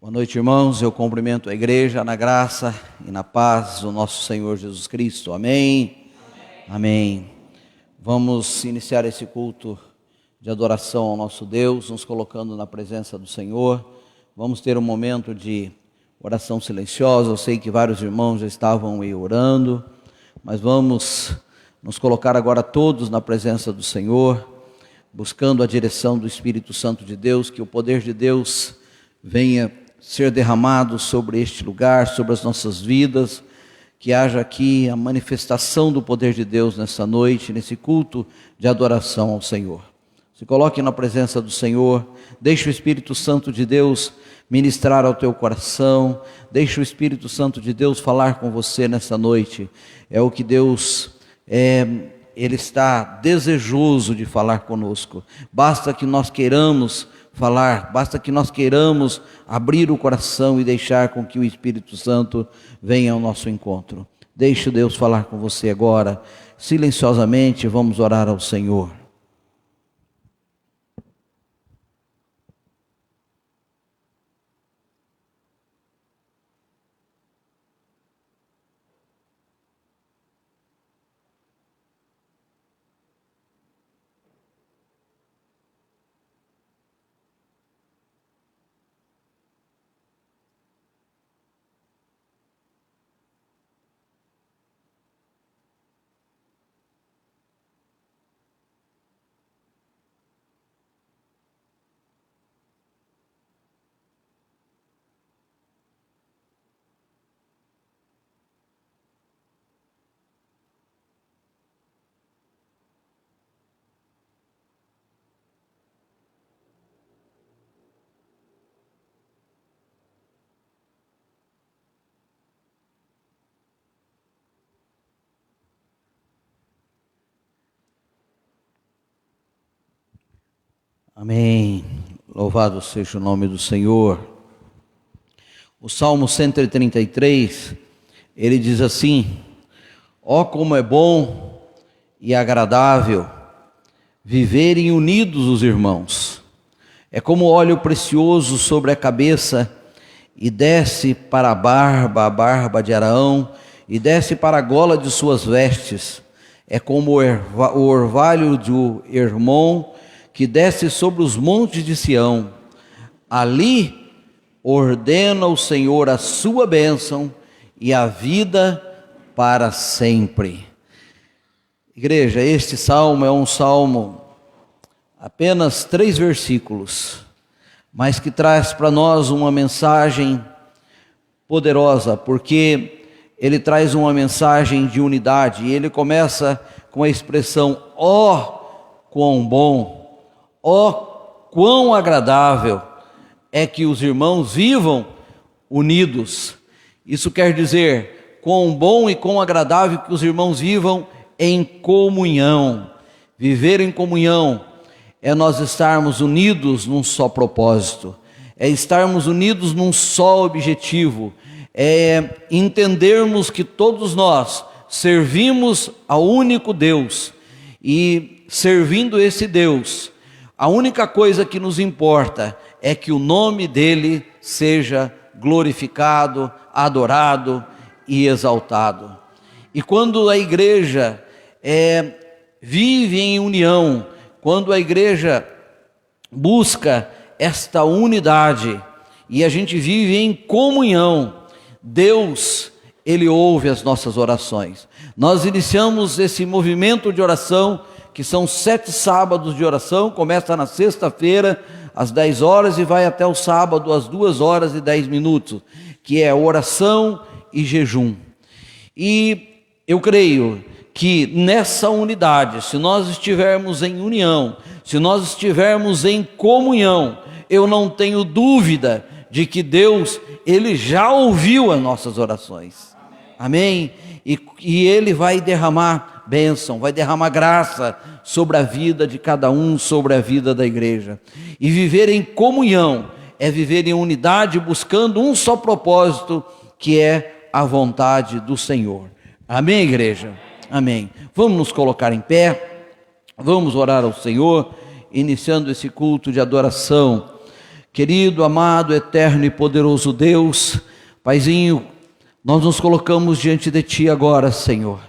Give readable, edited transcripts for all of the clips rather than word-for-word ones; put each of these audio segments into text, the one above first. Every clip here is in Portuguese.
Boa noite, irmãos. Eu cumprimento a igreja na graça e na paz do nosso Senhor Jesus Cristo. Amém. Amém. Vamos iniciar esse culto de adoração ao nosso Deus, nos colocando na presença do Senhor. Vamos ter um momento de oração silenciosa. Eu sei que vários irmãos já estavam aí orando, mas vamos nos colocar agora todos na presença do Senhor, buscando a direção do Espírito Santo de Deus, que o poder de Deus venha ser derramado sobre este lugar, sobre as nossas vidas, que haja aqui a manifestação do poder de Deus nessa noite, nesse culto de adoração ao Senhor. Se coloque na presença do Senhor, deixe o Espírito Santo de Deus ministrar ao teu coração, deixe o Espírito Santo de Deus falar com você nessa noite. É o que Deus Ele está desejoso de falar conosco. Basta que nós queiramos falar, basta que nós queiramos abrir o coração e deixar com que o Espírito Santo venha ao nosso encontro. Deixe Deus falar com você agora, silenciosamente. Vamos orar ao Senhor. Amém. Louvado seja o nome do Senhor. O Salmo 133, ele diz assim: ó como é bom e agradável viverem unidos os irmãos. É como óleo precioso sobre a cabeça e desce para a barba de Araão, e desce para a gola de suas vestes. É como o orvalho do Hermon, que desce sobre os montes de Sião. Ali ordena o Senhor a sua bênção e a vida para sempre. Igreja, este salmo é um salmo, apenas 3 versículos, mas que traz para nós uma mensagem poderosa, porque ele traz uma mensagem de unidade. E ele começa com a expressão: ó quão bom, ó, quão agradável é que os irmãos vivam unidos. Isso quer dizer, quão bom e quão agradável que os irmãos vivam em comunhão. Viver em comunhão é nós estarmos unidos num só propósito, é estarmos unidos num só objetivo, é entendermos que todos nós servimos ao único Deus, e servindo esse Deus, a única coisa que nos importa é que o nome dele seja glorificado, adorado e exaltado. E quando a igreja vive em união, quando a igreja busca esta unidade e a gente vive em comunhão, Deus, ele ouve as nossas orações. Nós iniciamos esse movimento de oração, que são 7 sábados de oração. Começa na sexta-feira às 10 horas e vai até o sábado às 2 horas e 10 minutos, que é oração e jejum. E eu creio que nessa unidade, se nós estivermos em união, se nós estivermos em comunhão, eu não tenho dúvida de que Deus, ele já ouviu as nossas orações. Amém? E ele vai derramar bênção, vai derramar graça sobre a vida de cada um, sobre a vida da igreja. E viver em comunhão é viver em unidade, buscando um só propósito, que é a vontade do Senhor. Amém, igreja? Amém. Vamos nos colocar em pé, vamos orar ao Senhor, iniciando esse culto de adoração. Querido, amado, eterno e poderoso Deus, Paizinho, nós nos colocamos diante de Ti agora, Senhor.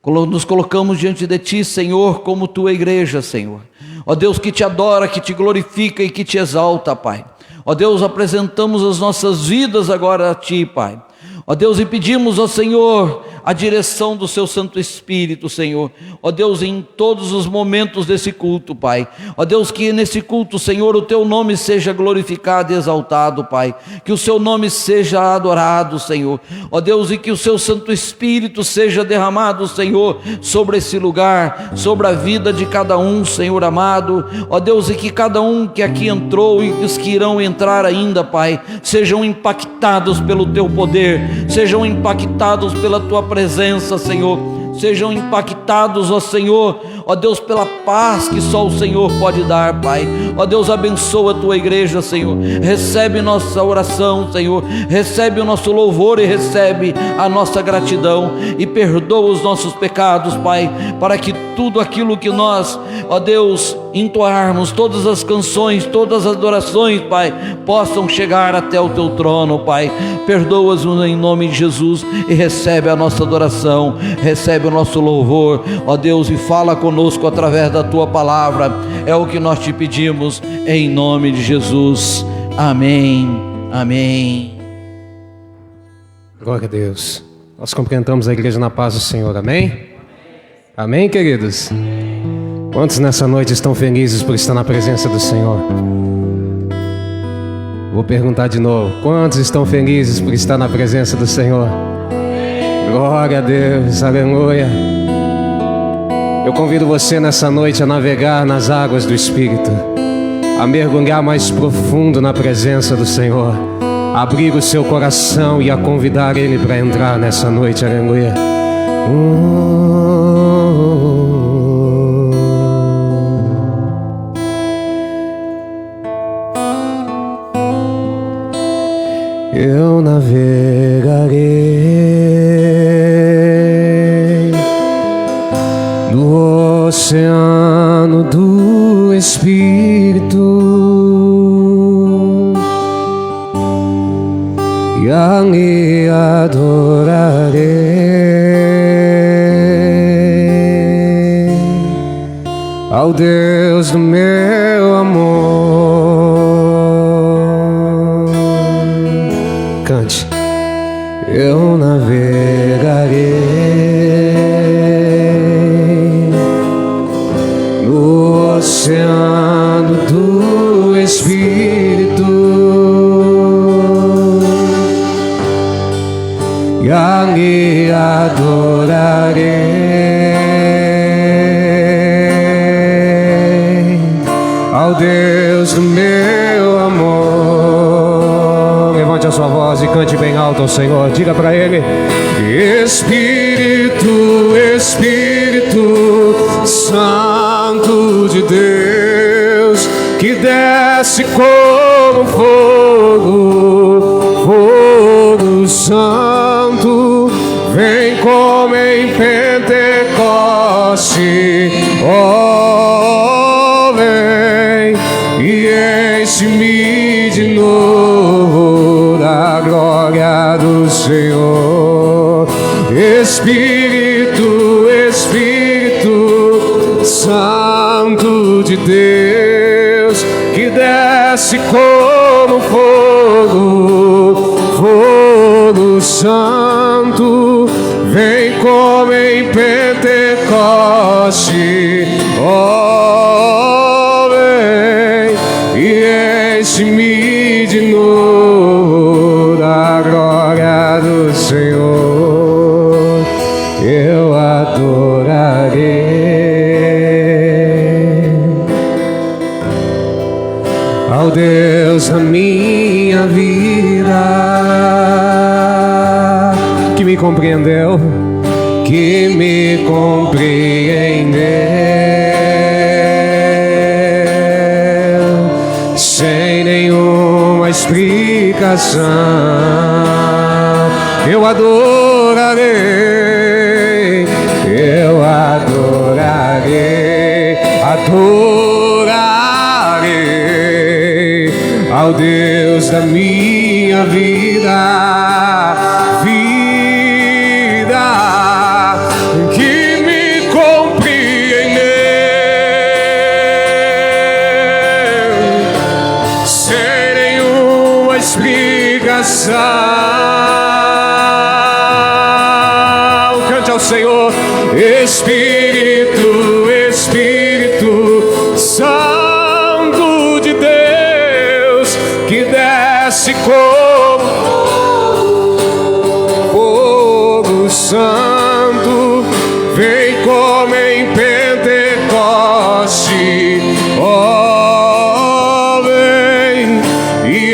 Nos colocamos diante de Ti, Senhor, como Tua igreja, Senhor. Ó Deus, que Te adora, que Te glorifica e que Te exalta, Pai. Ó Deus, apresentamos as nossas vidas agora a Ti, Pai. Ó Deus, e pedimos ao Senhor a direção do Seu Santo Espírito, Senhor. Ó Deus, em todos os momentos desse culto, Pai. Ó Deus, que nesse culto, Senhor, o Teu nome seja glorificado e exaltado, Pai. Que o Seu nome seja adorado, Senhor. Ó Deus, e que o Seu Santo Espírito seja derramado, Senhor, sobre esse lugar, sobre a vida de cada um, Senhor amado. Ó Deus, e que cada um que aqui entrou e os que irão entrar ainda, Pai, sejam impactados pelo Teu poder, sejam impactados pela Tua presença, Senhor. Sejam impactados, ó Senhor, ó Deus, pela paz que só o Senhor pode dar, Pai. Ó Deus, abençoa a Tua igreja, Senhor. Recebe nossa oração, Senhor. Recebe o nosso louvor e recebe a nossa gratidão. E perdoa os nossos pecados, Pai, para que tudo aquilo que nós, ó Deus, entoarmos, todas as canções, todas as adorações, Pai, possam chegar até o Teu trono, Pai. Perdoa-nos em nome de Jesus e recebe a nossa adoração, recebe o nosso louvor, ó Deus, e fala conosco através da Tua palavra. É o que nós Te pedimos em nome de Jesus. Amém. Amém. Glória a Deus. Nós cumprimentamos a igreja na paz do Senhor. Amém? Amém, queridos? Quantos nessa noite estão felizes por estar na presença do Senhor? Vou perguntar de novo. Quantos estão felizes por estar na presença do Senhor? Glória a Deus, aleluia. Eu convido você nessa noite a navegar nas águas do Espírito, a mergulhar mais profundo na presença do Senhor, a abrir o seu coração e a convidar Ele para entrar nessa noite, aleluia. Eu navegarei no oceano do Espírito e ali adorarei ao Deus do meu amor. Cante. Eu navegarei no oceano do Espírito e ali adorarei ao Deus do meu amor. Levante a sua voz e cante bem alto ao Senhor. Diga para Ele: Espírito, Espírito Santo de Deus, que desce como fogo, fogo santo, vem como em Pentecoste, oh, vem e enche-me de novo da glória do Senhor. Espírito, Espírito Santo de Deus, que desce como fogo, fogo santo, vem como em Pentecoste, oh, vem e enche-me de novo da glória do Senhor. Eu adorarei ao Deus da minha vida, que me compreendeu, que me compreendeu, sem nenhuma explicação. Eu adorarei, eu adorarei, adorarei ao Deus da minha vida, vida que me compreendeu, sem nenhuma explicação. Cante ao Senhor, Espírito, Espírito Santo de Deus, que desce como fogo santo, vem como em Pentecoste, ó, vem e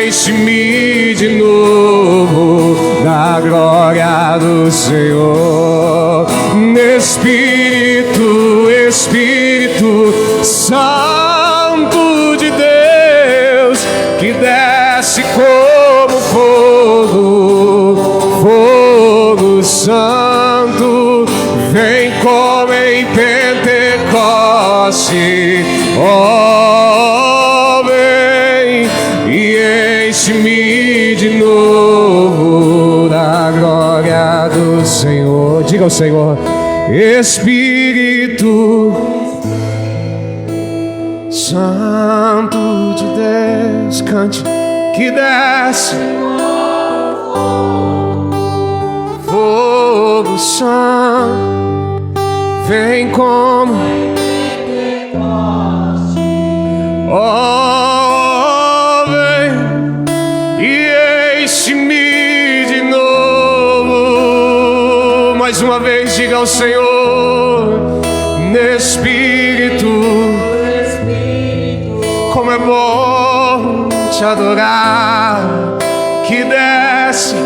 enche-me de novo da glória do Senhor. Espírito, Espírito Santo de Deus, que desce como fogo, fogo santo, vem como em Pentecoste, ó, vem e enche-me de novo da glória do Senhor. Diga ao Senhor, Espírito Santo de Deus, cante, que desce fogo santo, vem como ó, vem e enche-me de novo. Mais uma vez, diga ao Senhor, Espírito, como é bom te adorar, que desce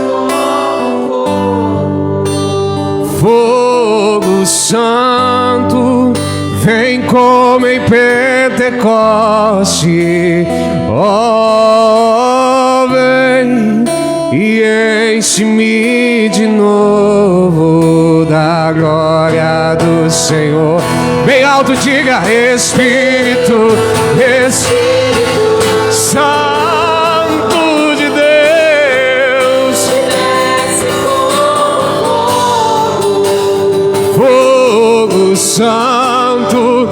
fogo santo, vem como em Pentecoste, ó, vem e enche-me de novo da glória do Senhor. Bem alto, diga, Espírito, Espírito Santo de Deus, fogo santo,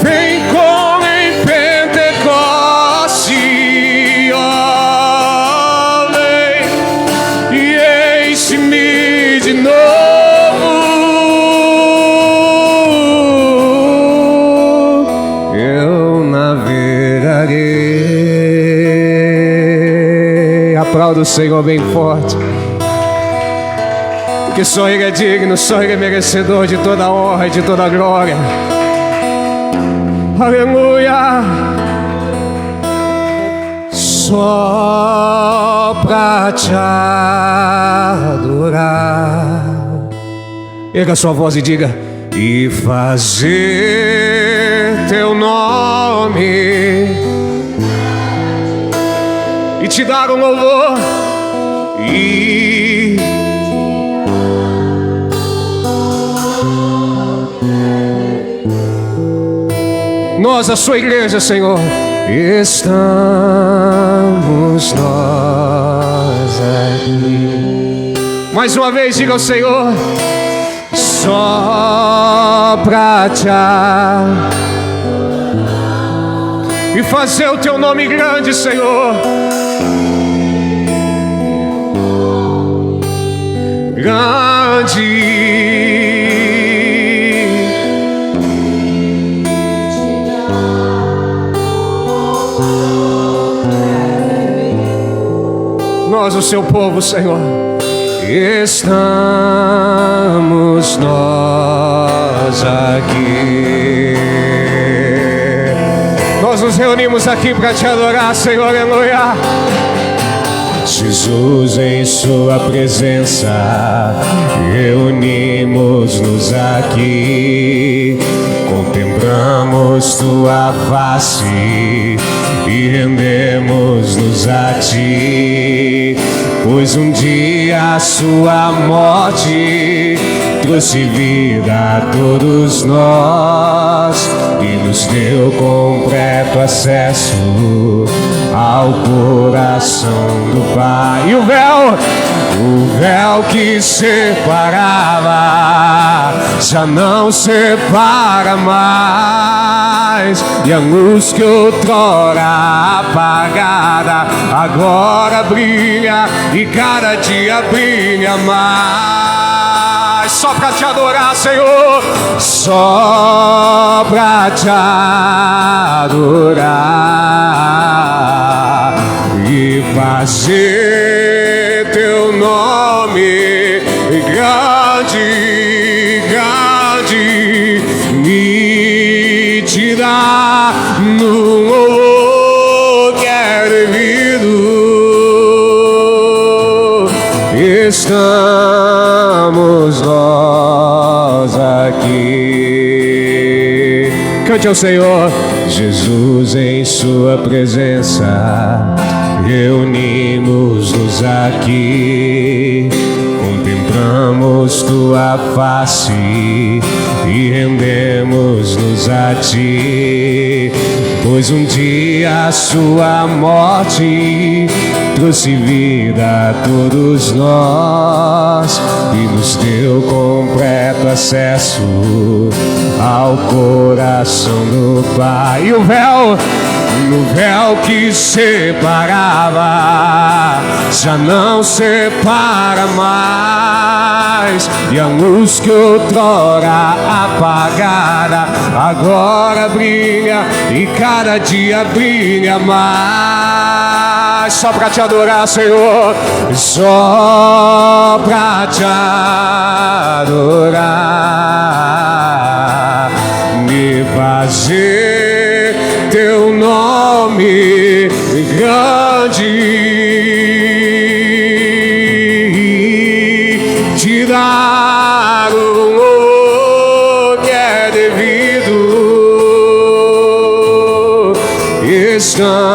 vem como em Pentecoste, ó, vem e enche-me de novo. Eu navegarei. Aplauda o Senhor bem forte, porque só Ele é digno, só Ele é merecedor de toda a honra e de toda a glória. Aleluia. Só pra te adorar. Erga sua voz e diga: e fazer teu nome, e te dar um louvor, e nós, a sua igreja, Senhor, estamos nós aqui. Mais uma vez, diga ao Senhor: só pra te adorar e fazer o teu nome grande, Senhor, grande. Nós, o seu povo, Senhor, estamos nós aqui. Nós nos reunimos aqui para te adorar, Senhor, aleluia. Jesus, em sua presença, reunimos-nos aqui, contemplamos contemplamos tua face e rendemos-nos a ti, pois um dia a sua morte trouxe vida a todos nós e nos deu completo acesso ao coração do Pai. E o véu que separava já não separa mais, e a luz que outrora apagada agora brilha e cada dia brilha mais. Só pra te adorar, Senhor, só pra te adorar e fazer teu nome grande, grande, me te dá no louvor que é devido. Estamos nós aqui. Cante ao Senhor. Jesus, em sua presença reunimos-nos aqui, contemplamos tua face e rendemos-nos a ti, pois um dia a sua morte trouxe vida a todos nós e nos deu completo acesso ao coração do Pai. E o véu que separava já não separa mais, e a luz que outrora apagada agora brilha e cada dia brilha mais. Só pra te adorar, Senhor, só pra te adorar, me fazer teu nome grande, te dar o louvor que é devido. Estamos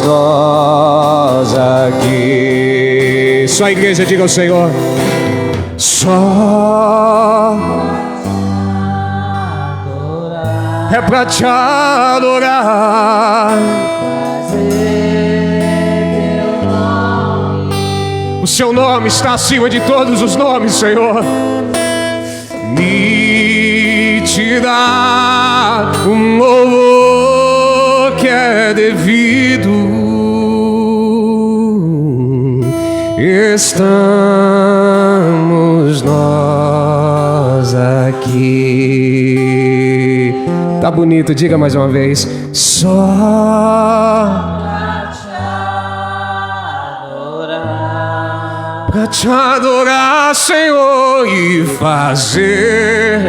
nós aqui. Só a igreja diga ao Senhor, só é pra te adorar. O seu nome está acima de todos os nomes, Senhor. Me te dá um louvor que é devido. Estamos nós aqui. Tá bonito, diga mais uma vez. Só pra te adorar, Senhor, e fazer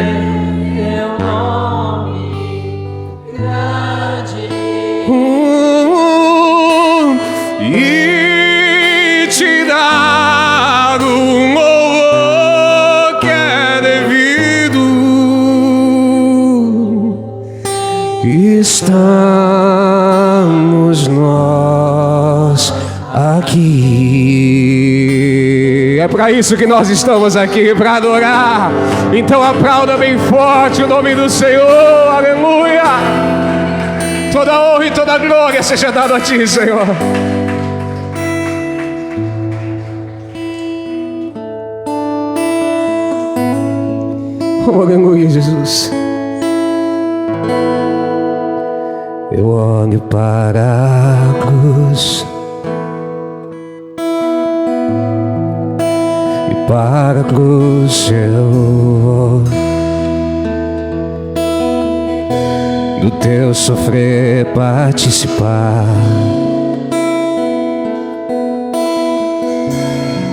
teu nome grande, e te dar um louvor que é devido. Estamos nós aqui. É para isso que nós estamos aqui, para adorar. Então aplauda bem forte o nome do Senhor. Aleluia. Toda honra e toda glória seja dada a ti, Senhor. Oh, aleluia, Jesus. Eu olho para a cruz e para a cruz eu vou, do teu sofrer participar,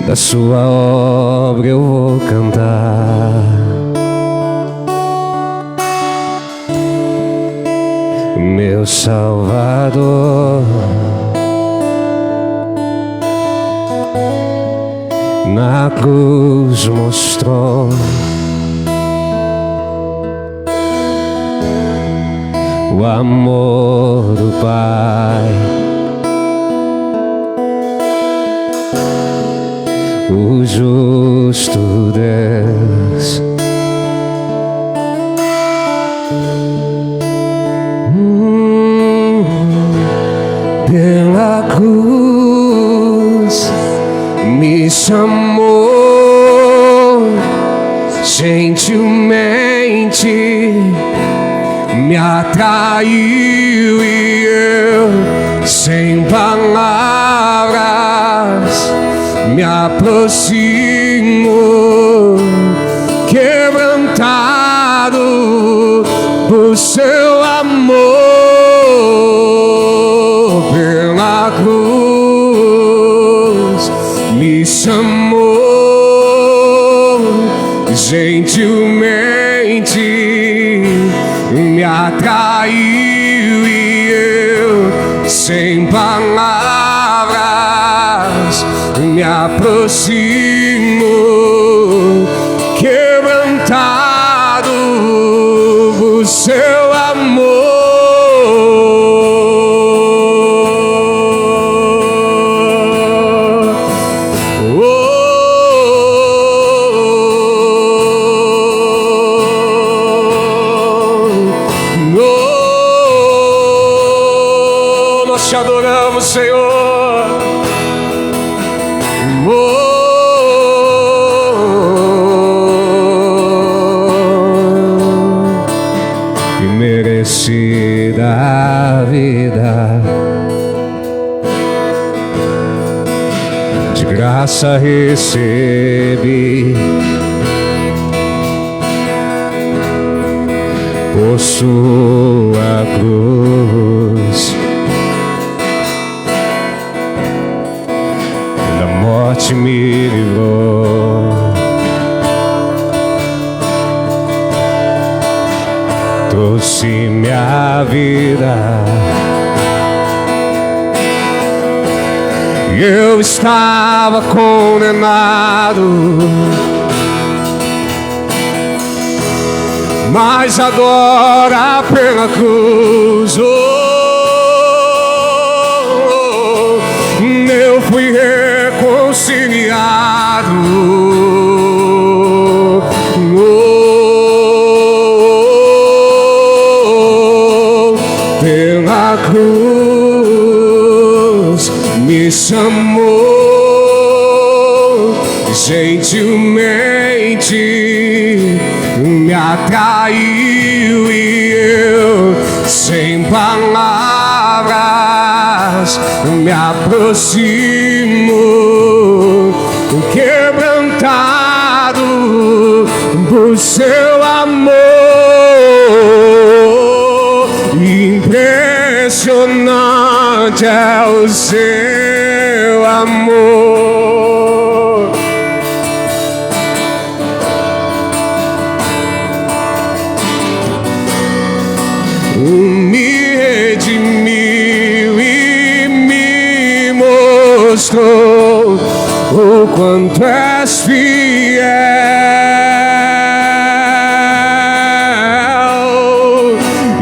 da sua obra eu vou cantar. Meu Salvador, na cruz mostrou o amor do Pai, o justo Deus. Pela cruz me chamou, gentilmente me atraiu e eu, sem palavras, me aproximo, quebrantado por seu amor. Pela cruz me chamou, gentilmente me atraiu e eu, sem palavras, me aproximo, quebrantado por seu amor. Nós te adoramos, Senhor. Imerecida vida, de graça recebi, por sua cruz. Da morte me livrou, trouxe minha vida. Eu estava condenado, mas agora pela cruz eu fui reconciliado. Pela cruz me chamou, gentilmente me atraiu e eu, sem palavras, me aproximo, quebrantado por seu amor. Impressionante é o seu amor. Me redimiu e me mostrou o quanto és fiel.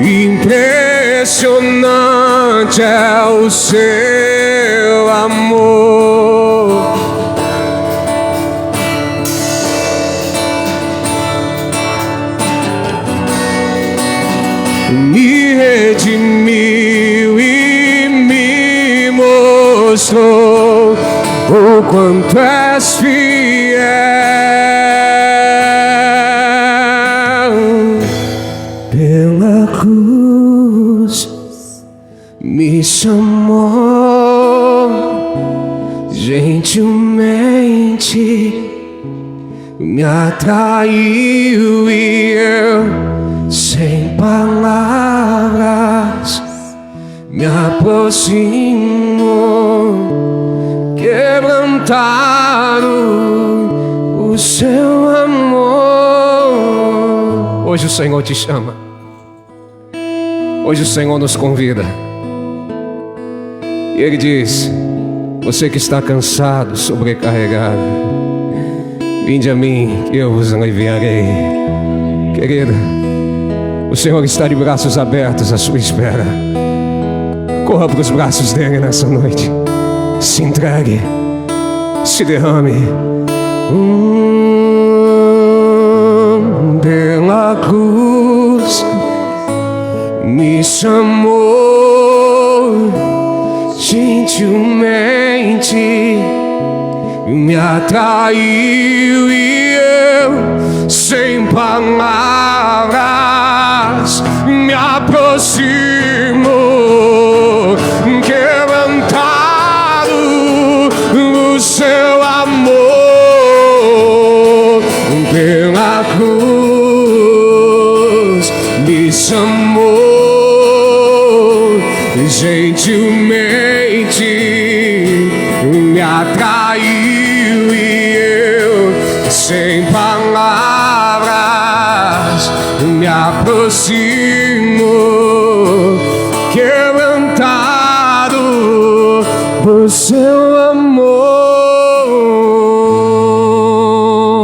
Impressionante é o seu amor. Me redimiu e me mostrou o quanto és fiel. Pela cruz me chamou, gentilmente me atraiu e eu, sem palavras, me aproximo, quebrantado o seu amor. Hoje o Senhor te chama, hoje o Senhor nos convida. E Ele diz: você que está cansado, sobrecarregado, vinde a mim que eu vos aliviarei. Querida, O Senhor está de braços abertos à sua espera. Corra para os braços dele nessa noite. Se entregue, se derrame. Pela cruz me chamou gentilmente, me atraiu e eu, sem palavras, me aproximo, quebrantado no seu amor. Pela cruz me chamou gentilmente, me atraiu e eu, sem palavras, me aproximo, quebrantado por seu amor.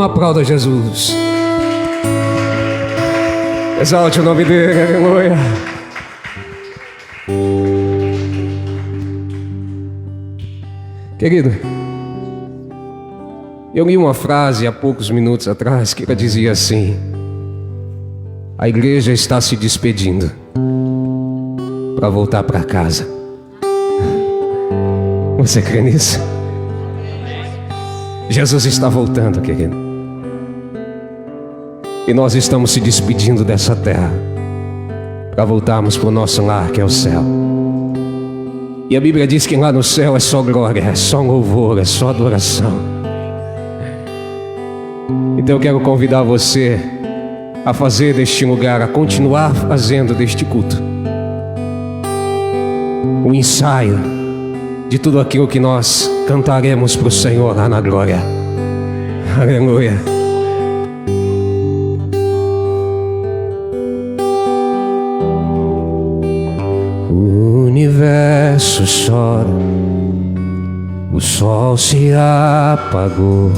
Aplauda Jesus. Exalte o nome dele, aleluia. Querido, eu li uma frase há poucos minutos atrás que ela dizia assim: a igreja está se despedindo para voltar para casa. Você crê nisso? Jesus está voltando, querido. E nós estamos se despedindo dessa terra para voltarmos para o nosso lar, que é o céu. E a Bíblia diz que lá no céu é só glória, é só louvor, é só adoração. Então eu quero convidar você a fazer deste lugar, a continuar fazendo deste culto o ensaio de tudo aquilo que nós cantaremos para o Senhor lá na glória. Aleluia. O universo chora, o sol se apagou,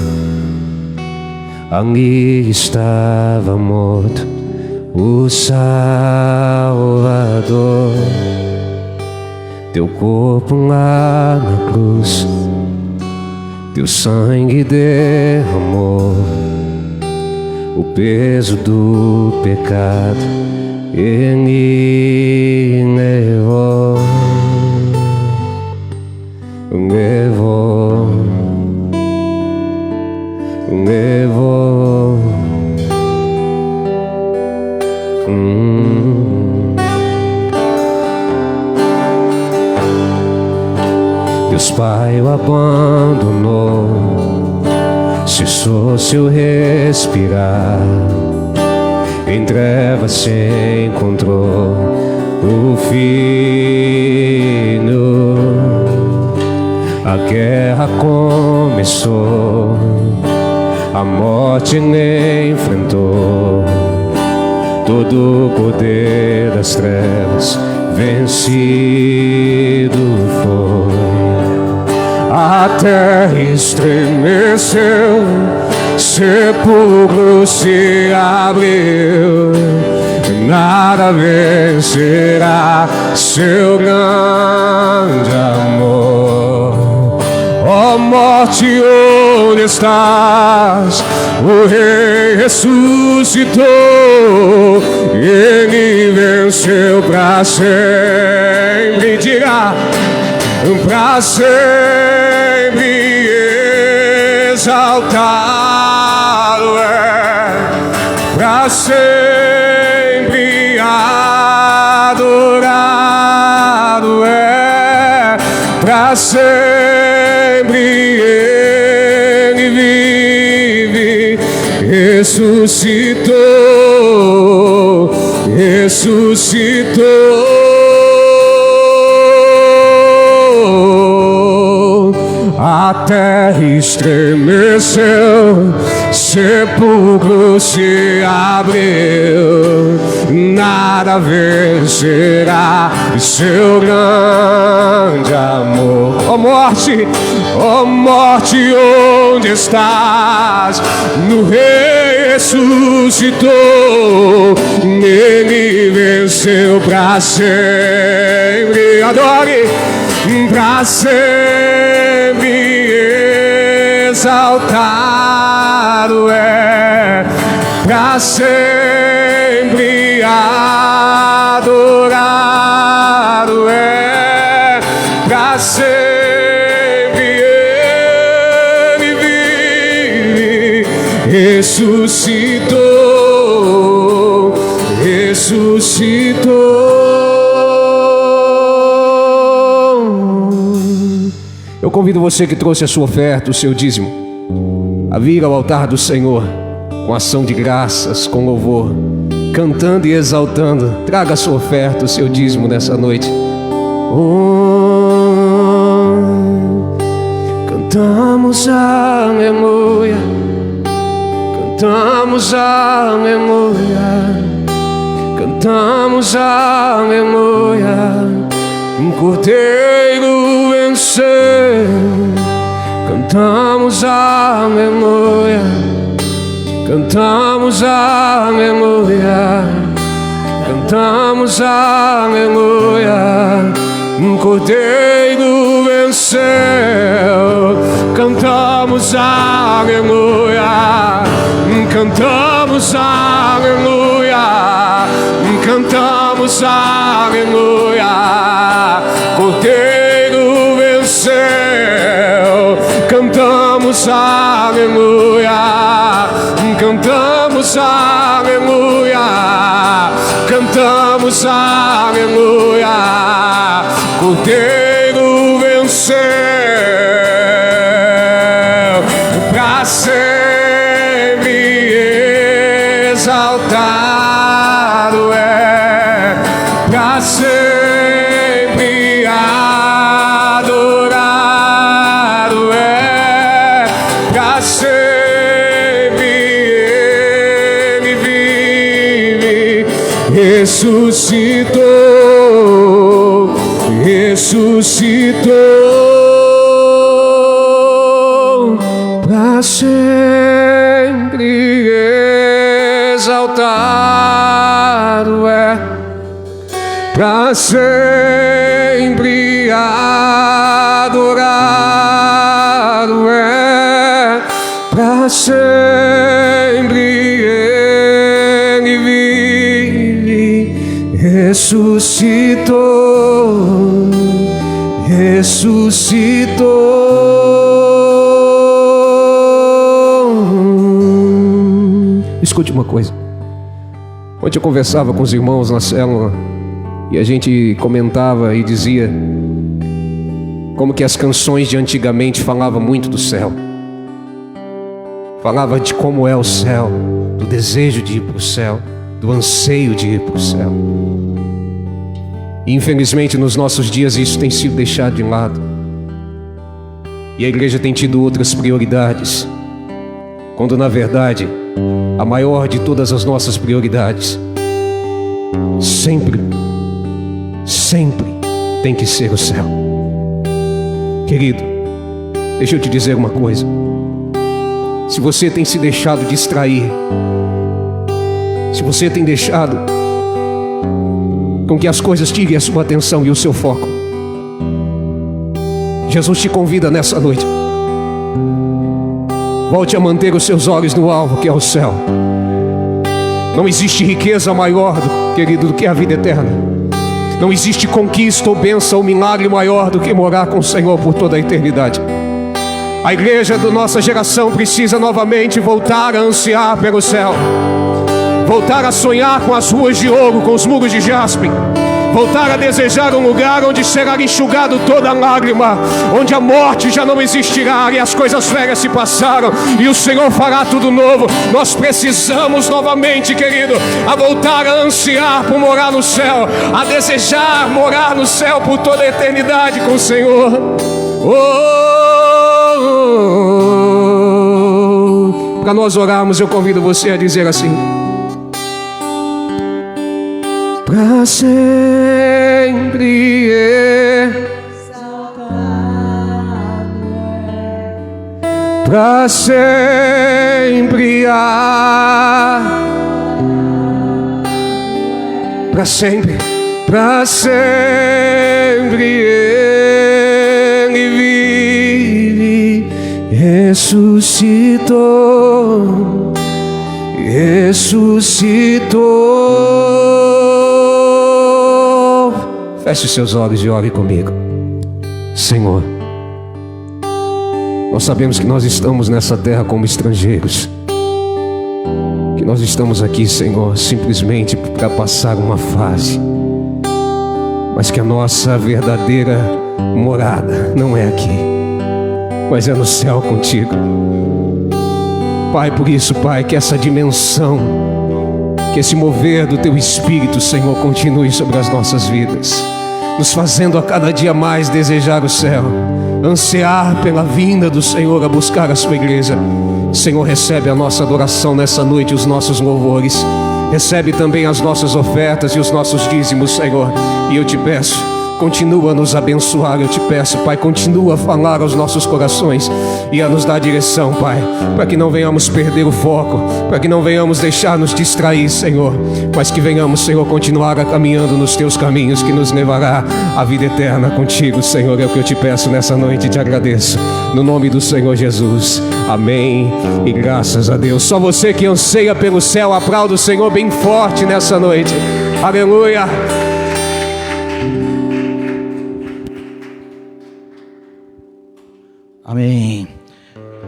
ali estava morto o Salvador. Teu corpo lá na cruz, teu sangue derramou o peso do pecado, ele levou, levou, levou. Deus Pai o abandonou, cessou seu respirar, em trevas se encontrou o Filho. A guerra começou, a morte ele enfrentou, todo o poder das trevas vencido foi. A terra estremeceu, sepulcro se abriu, nada vencerá seu grande amor. Ó morte, onde estás? O Rei ressuscitou, ele venceu pra sempre. Diga, pra sempre exaltado é, pra sempre adorado é, pra sempre ele vive, ressuscitou, ressuscitou. A terra estremeceu, sepulcro se abriu, nada vencerá seu grande amor. Ó morte, onde estás? No Rei ressuscitou, nele venceu pra sempre. Adore, pra sempre exaltado é, pra sempre adorado é, pra sempre ele vive, ressuscitou, ressuscitou. Eu convido você que trouxe a sua oferta, o seu dízimo, a vir ao altar do Senhor com ação de graças, com louvor, cantando e exaltando. Traga a sua oferta, o seu dízimo nessa noite. Cantamos aleluia, cantamos aleluia, cantamos aleluia. Um cordeiro venceu, cantamos aleluia, cantamos aleluia, cantamos aleluia. Um cordeiro venceu, cantamos aleluia, cantamos aleluia, cantamos aleluia. Cordeiro venceu, cantamos aleluia, cantamos aleluia, cantamos aleluia. Cordeiro venceu, pra sempre exaltado é, pra sempre adorado é, pra sempre ele vive, ressuscitou, ressuscitou, pra sempre exaltado é, pra sempre adorado é, pra sempre ele vive, ressuscitou, ressuscitou. Escute uma coisa. Ontem eu conversava com os irmãos na célula e a gente comentava e dizia como que as canções de antigamente falavam muito do céu. Falava de como é o céu, do desejo de ir para o céu, do anseio de ir para o céu. E infelizmente nos nossos dias isso tem sido deixado de lado. E a igreja tem tido outras prioridades, quando na verdade a maior de todas as nossas prioridades sempre tem que ser o céu. Querido, deixa eu te dizer uma coisa. Se você tem se deixado distrair, se você tem deixado com que as coisas tirem a sua atenção e o seu foco, Jesus te convida nessa noite. Volte a manter os seus olhos no alvo, que é o céu. Não existe riqueza maior, querido, do que a vida eterna. Não existe conquista ou bênção ou milagre maior do que morar com o Senhor por toda a eternidade. A igreja da nossa geração precisa novamente voltar a ansiar pelo céu, voltar a sonhar com as ruas de ouro, com os muros de jaspe, voltar a desejar um lugar onde será enxugado toda a lágrima, onde a morte já não existirá e as coisas velhas se passaram e o Senhor fará tudo novo. Nós precisamos novamente, querido, a voltar a ansiar por morar no céu, a desejar morar no céu por toda a eternidade com o Senhor. Para nós orarmos, eu convido você a dizer assim: para sempre para sempre para sempre, para sempre Ele vive, ressuscitou, ressuscitou. Feche os seus olhos e ore comigo. Senhor, nós sabemos que nós estamos nessa terra como estrangeiros, que nós estamos aqui, Senhor, simplesmente para passar uma fase, mas que a nossa verdadeira morada não é aqui, mas é no céu contigo. Pai, por isso, Pai, que essa dimensão, que esse mover do Teu Espírito, Senhor, continue sobre as nossas vidas, nos fazendo a cada dia mais desejar o céu, ansiar pela vinda do Senhor a buscar a sua igreja. Senhor, recebe a nossa adoração nessa noite, os nossos louvores, recebe também as nossas ofertas e os nossos dízimos, Senhor. E eu te peço, continua a nos abençoar, eu te peço, Pai, continua a falar aos nossos corações e a nos dar direção, Pai, para que não venhamos perder o foco, para que não venhamos deixar nos distrair, Senhor, mas que venhamos, Senhor, continuar caminhando nos Teus caminhos, que nos levará à vida eterna contigo, Senhor. É o que eu te peço nessa noite e te agradeço, no nome do Senhor Jesus, amém e graças a Deus. Só você que anseia pelo céu, aplauda o Senhor bem forte nessa noite, aleluia. Amém.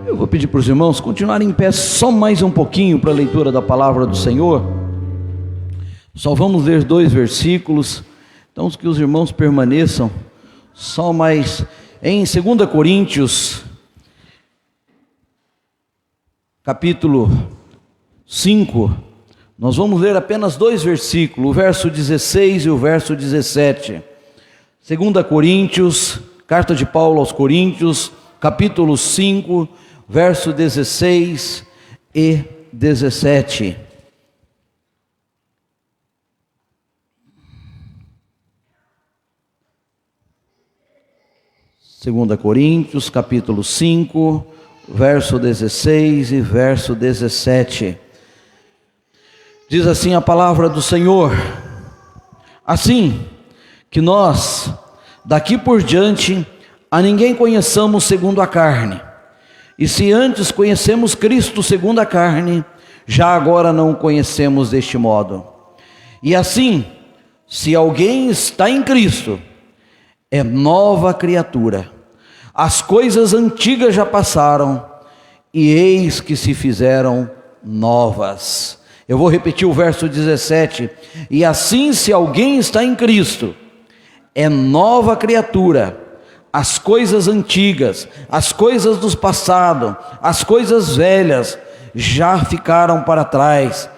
Eu vou pedir para os irmãos continuarem em pé só mais um pouquinho para a leitura da palavra do Senhor. Só vamos ler 2 versículos, então que os irmãos permaneçam só mais em 2 Coríntios, capítulo 5. Nós vamos ler apenas 2 versículos, o verso 16 e o verso 17. 2 Coríntios, carta de Paulo aos Coríntios, capítulo 5, verso 16 e 17. Segunda Coríntios, capítulo 5, verso 16 e verso 17. Diz assim a palavra do Senhor: assim que nós, daqui por diante, a ninguém conheçamos segundo a carne. E se antes conhecemos Cristo segundo a carne, já agora não o conhecemos deste modo. E assim, se alguém está em Cristo, é nova criatura. As coisas antigas já passaram, e eis que se fizeram novas. Eu vou repetir o verso 17. E assim, se alguém está em Cristo, é nova criatura. As coisas antigas, as coisas do passado, as coisas velhas já ficaram para trás,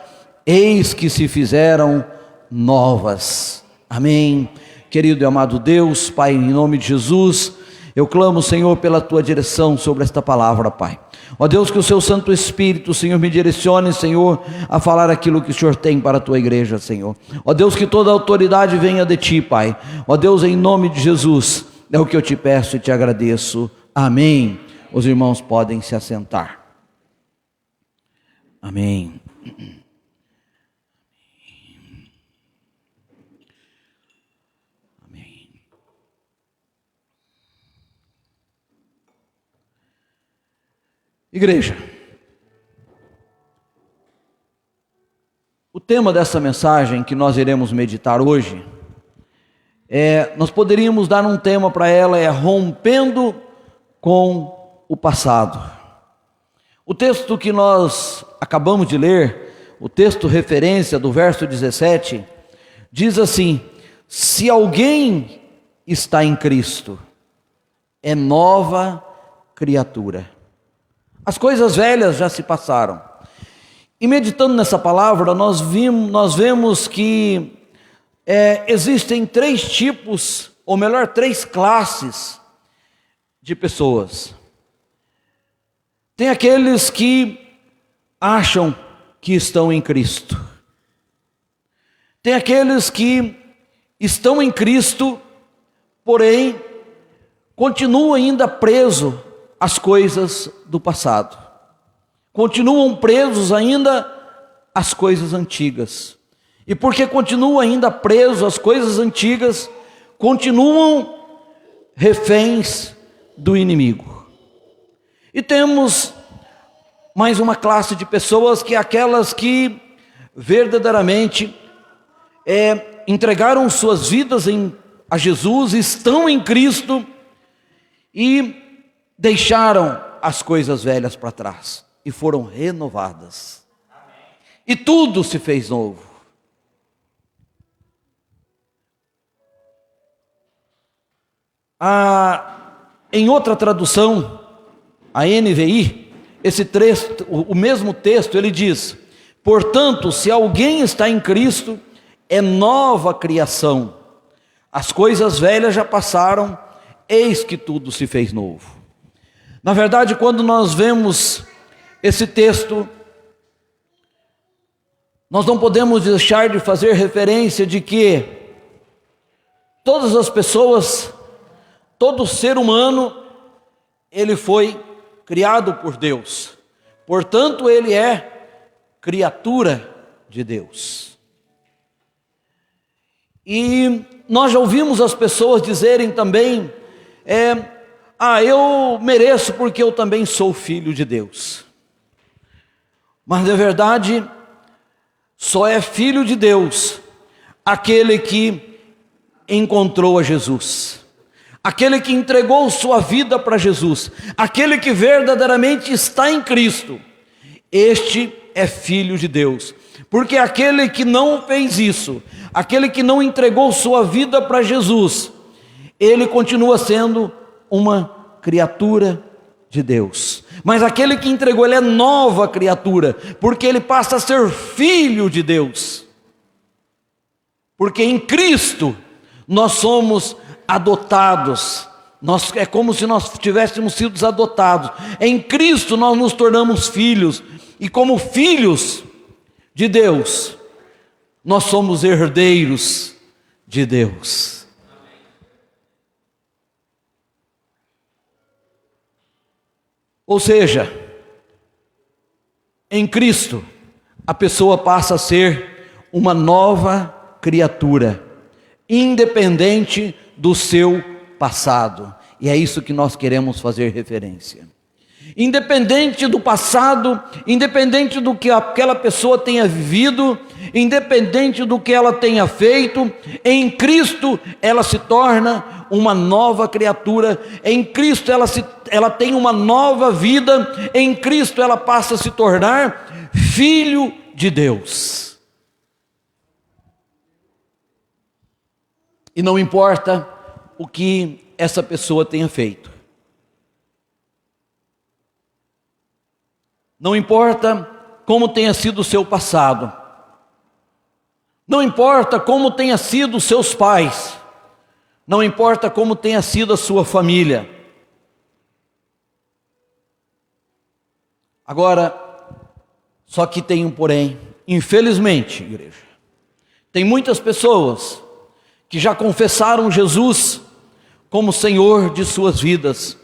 eis que se fizeram novas. Amém. Querido e amado Deus, Pai, em nome de Jesus, eu clamo, Senhor, pela Tua direção sobre esta palavra, Pai. Ó Deus, que o Seu Santo Espírito, Senhor, me direcione, Senhor, a falar aquilo que o Senhor tem para a Tua igreja, Senhor. Ó Deus, que toda a autoridade venha de Ti, Pai. Ó Deus, em nome de Jesus, é o que eu te peço e te agradeço. Amém. Os irmãos podem se assentar. Amém. Amém. Igreja, o tema dessa mensagem que nós iremos meditar hoje, nós poderíamos dar um tema para ela, rompendo com o passado. O texto que nós acabamos de ler, o texto referência do verso 17, diz assim: se alguém está em Cristo, é nova criatura. As coisas velhas já se passaram. E meditando nessa palavra, nós vemos que existem 3 tipos, ou melhor, 3 classes de pessoas. Tem aqueles que acham que estão em Cristo. Tem aqueles que estão em Cristo, porém, continuam ainda presos às coisas do passado. Continuam presos ainda às coisas antigas. E porque continuam ainda presos às coisas antigas, continuam reféns do inimigo. E temos mais uma classe de pessoas, que é aquelas que verdadeiramente entregaram suas vidas a Jesus, estão em Cristo e deixaram as coisas velhas para trás e foram renovadas. E tudo se fez novo. Em outra tradução, a NVI, esse texto, o mesmo texto, ele diz: portanto, se alguém está em Cristo, é nova criação. As coisas velhas já passaram, eis que tudo se fez novo. Na verdade, quando nós vemos esse texto, nós não podemos deixar de fazer referência de que todas as pessoas, todo ser humano, ele foi criado por Deus. Portanto, ele é criatura de Deus. E nós já ouvimos as pessoas dizerem também, eu mereço porque eu também sou filho de Deus. Mas na verdade, só é filho de Deus aquele que encontrou a Jesus, aquele que entregou sua vida para Jesus, aquele que verdadeiramente está em Cristo. Este é filho de Deus. Porque aquele que não fez isso, aquele que não entregou sua vida para Jesus, ele continua sendo uma criatura de Deus. Mas aquele que entregou, ele é nova criatura, porque ele passa a ser filho de Deus. Porque em Cristo nós somos adotados. É como se nós tivéssemos sido adotados. Em Cristo nós nos tornamos filhos, e como filhos de Deus, nós somos herdeiros de Deus. Ou seja, em Cristo, a pessoa passa a ser uma nova criatura, independente do seu passado. E é isso que nós queremos fazer referência. Independente do passado, independente do que aquela pessoa tenha vivido, independente do que ela tenha feito, em Cristo ela se torna uma nova criatura. Em Cristo ela tem uma nova vida. Em Cristo ela passa a se tornar filho de Deus. E não importa o que essa pessoa tenha feito, não importa como tenha sido o seu passado, não importa como tenha sido os seus pais, não importa como tenha sido a sua família. Agora, só que tem um porém, infelizmente, igreja, tem muitas pessoas que já confessaram Jesus como Senhor de suas vidas,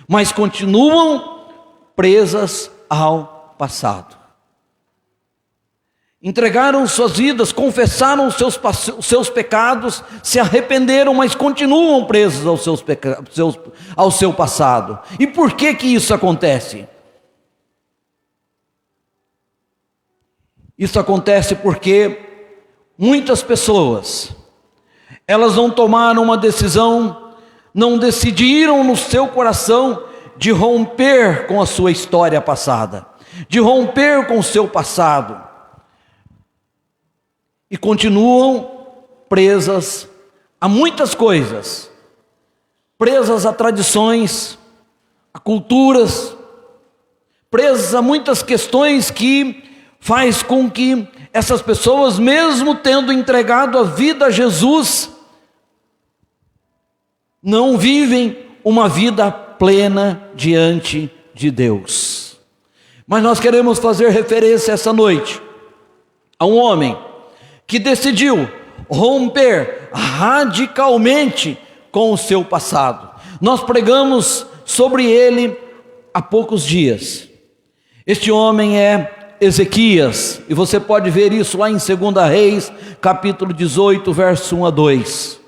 mas continuam presas ao passado. Entregaram suas vidas, confessaram os seus pecados, se arrependeram, mas continuam presos ao seu passado. E por que isso acontece? Isso acontece porque muitas pessoas, elas não tomaram uma decisão, não decidiram no seu coração de romper com a sua história passada, de romper com o seu passado, e continuam presas a muitas coisas, presas a tradições, a culturas, presas a muitas questões que faz com que essas pessoas, mesmo tendo entregado a vida a Jesus, não vivem uma vida plena diante de Deus. Mas nós queremos fazer referência essa noite a um homem que decidiu romper radicalmente com o seu passado. Nós pregamos sobre ele há poucos dias. Este homem é Ezequias, e você pode ver isso lá em 2 Reis, capítulo 18, verso 1 a 2.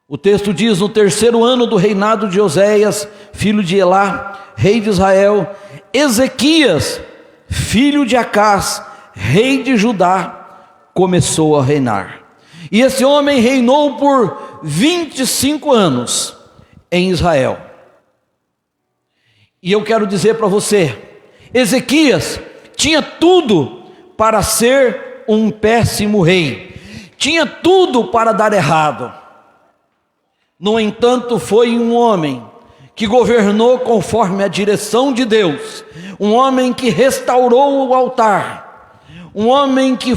O texto diz: no 3º ano do reinado de Oséias, filho de Elá, rei de Israel, Ezequias, filho de Acás, rei de Judá, começou a reinar. E esse homem reinou por 25 anos em Israel. E eu quero dizer para você, Ezequias tinha tudo para ser um péssimo rei, tinha tudo para dar errado. No entanto, foi um homem que governou conforme a direção de Deus, um homem que restaurou o altar, um homem que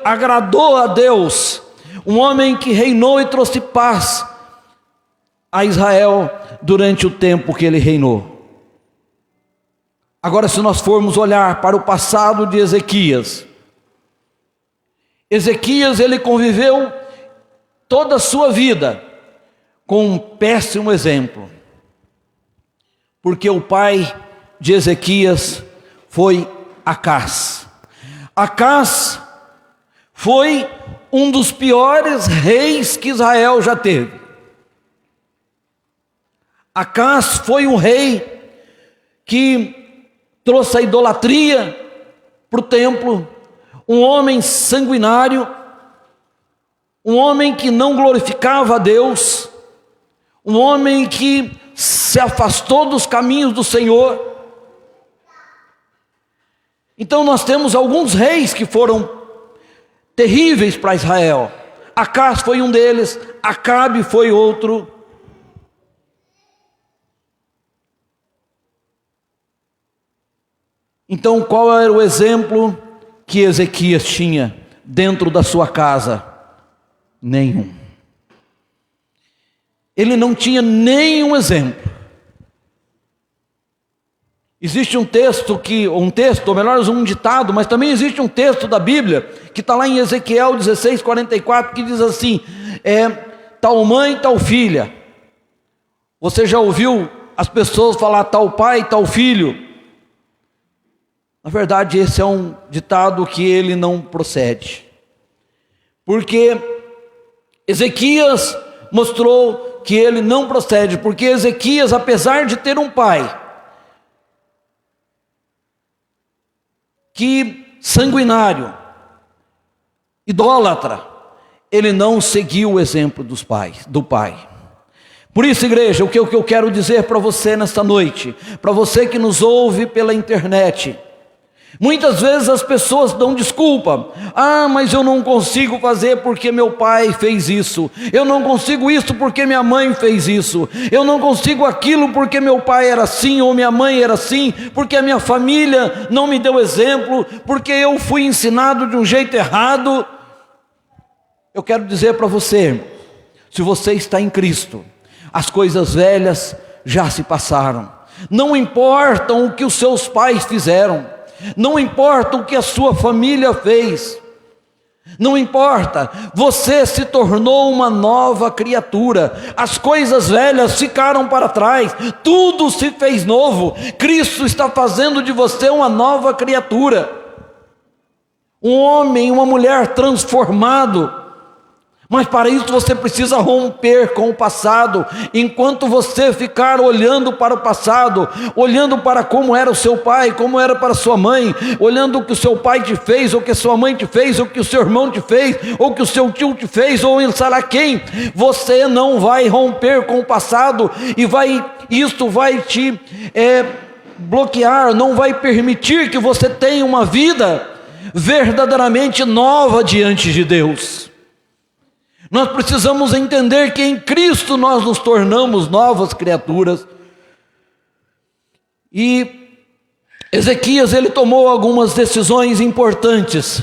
agradou a Deus, um homem que reinou e trouxe paz a Israel durante o tempo que ele reinou. Agora, se nós formos olhar para o passado de Ezequias, ele conviveu toda a sua vida com um péssimo exemplo, porque o pai de Ezequias foi Acás. Acás foi um dos piores reis que Israel já teve. Acás foi um rei que trouxe a idolatria para o templo, um homem sanguinário, um homem que não glorificava a Deus, um homem que se afastou dos caminhos do Senhor. Então nós temos alguns reis que foram terríveis para Israel. Acás foi um deles, Acabe foi outro. Então qual era o exemplo que Ezequias tinha dentro da sua casa? Nenhum. Ele não tinha nenhum exemplo. Existe um ditado, mas também existe um texto da Bíblia, que está lá em Ezequiel 16:44, que diz assim: tal mãe, tal filha. Você já ouviu as pessoas falar tal pai, tal filho? Na verdade, esse é um ditado que ele não procede, porque Ezequias mostrou que ele não procede, porque Ezequias, apesar de ter um pai que sanguinário, idólatra, ele não seguiu o exemplo do pai. Por isso, igreja, o que eu quero dizer para você nesta noite, para você que nos ouve pela internet, muitas vezes as pessoas dão desculpa: mas eu não consigo fazer porque meu pai fez isso, eu não consigo isso porque minha mãe fez isso, eu não consigo aquilo porque meu pai era assim ou minha mãe era assim, porque a minha família não me deu exemplo, porque eu fui ensinado de um jeito errado. Eu quero dizer para você, se você está em Cristo, as coisas velhas já se passaram. Não importa o que os seus pais fizeram, não importa o que a sua família fez, não importa, você se tornou uma nova criatura, as coisas velhas ficaram para trás, tudo se fez novo. Cristo está fazendo de você uma nova criatura, um homem, uma mulher transformado. Mas para isso você precisa romper com o passado. Enquanto você ficar olhando para o passado, olhando para como era o seu pai, como era para sua mãe, olhando o que o seu pai te fez, ou o que a sua mãe te fez, ou o que o seu irmão te fez, ou o que o seu tio te fez, ou sei lá quem, você não vai romper com o passado, e isso vai te bloquear, não vai permitir que você tenha uma vida verdadeiramente nova diante de Deus. Nós precisamos entender que em Cristo nós nos tornamos novas criaturas. E Ezequias, ele tomou algumas decisões importantes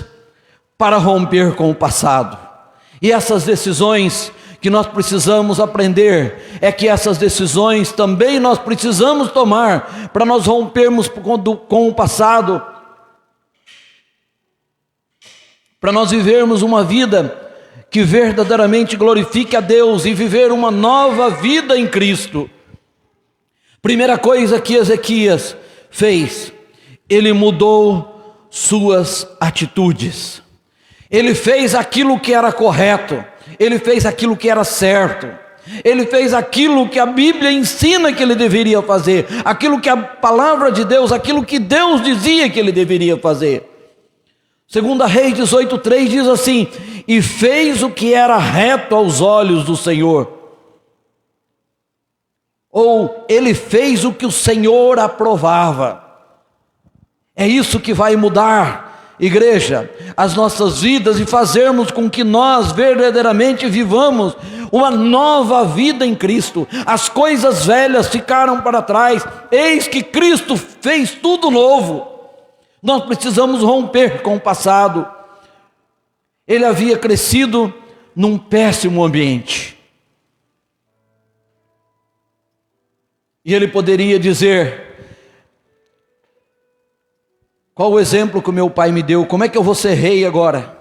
para romper com o passado. E essas decisões que nós precisamos aprender é que essas decisões também nós precisamos tomar para nós rompermos com o passado, para nós vivermos uma vida que verdadeiramente glorifique a Deus e viver uma nova vida em Cristo. Primeira coisa que Ezequias fez, ele mudou suas atitudes. Ele fez aquilo que era correto, ele fez aquilo que era certo, ele fez aquilo que a Bíblia ensina que ele deveria fazer, aquilo que a palavra de Deus, aquilo que Deus dizia que ele deveria fazer. 2 Reis 18:3 diz assim: e fez o que era reto aos olhos do Senhor. Ou ele fez o que o Senhor aprovava. É isso que vai mudar, igreja, as nossas vidas e fazermos com que nós verdadeiramente vivamos uma nova vida em Cristo. As coisas velhas ficaram para trás, eis que Cristo fez tudo novo. Nós precisamos romper com o passado. Ele havia crescido num péssimo ambiente. E ele poderia dizer: qual o exemplo que o meu pai me deu? Como é que eu vou ser rei agora?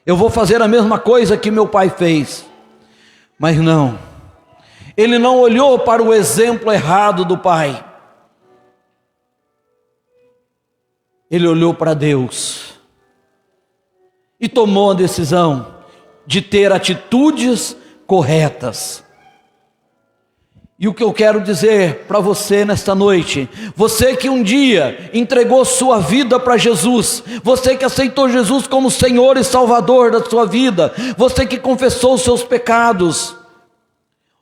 Eu vou fazer a mesma coisa que meu pai fez. Mas não. Ele não olhou para o exemplo errado do pai. Ele olhou para Deus e tomou a decisão de ter atitudes corretas. E o que eu quero dizer para você nesta noite, você que um dia entregou sua vida para Jesus, você que aceitou Jesus como Senhor e Salvador da sua vida, você que confessou os seus pecados,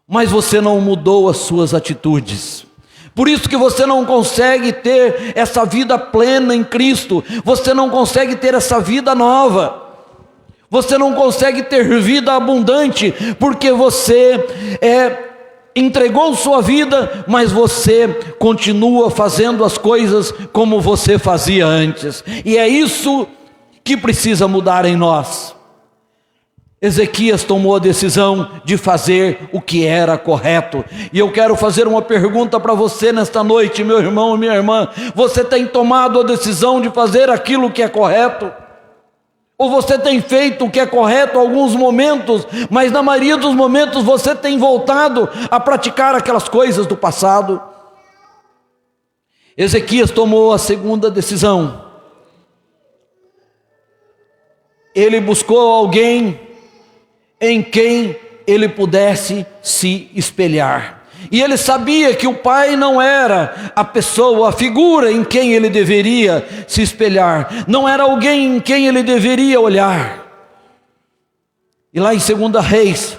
mas você não mudou as suas atitudes. Por isso que você não consegue ter essa vida plena em Cristo, você não consegue ter essa vida nova, você não consegue ter vida abundante, porque você entregou sua vida, mas você continua fazendo as coisas como você fazia antes, e é isso que precisa mudar em nós. Ezequias tomou a decisão de fazer o que era correto, e eu quero fazer uma pergunta para você nesta noite, meu irmão e minha irmã: você tem tomado a decisão de fazer aquilo que é correto? Ou você tem feito o que é correto em alguns momentos, mas na maioria dos momentos você tem voltado a praticar aquelas coisas do passado? Ezequias tomou a segunda decisão. Ele buscou alguém em quem ele pudesse se espelhar. E ele sabia que o pai não era a pessoa, a figura em quem ele deveria se espelhar, não era alguém em quem ele deveria olhar. E lá em 2 Reis,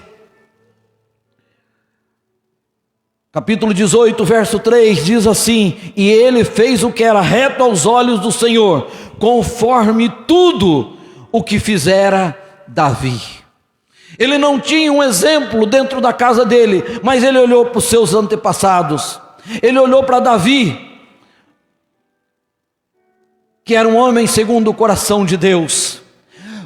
capítulo 18, verso 3, diz assim: e ele fez o que era reto aos olhos do Senhor, conforme tudo o que fizera Davi. Ele não tinha um exemplo dentro da casa dele, mas ele olhou para os seus antepassados. Ele olhou para Davi, que era um homem segundo o coração de Deus.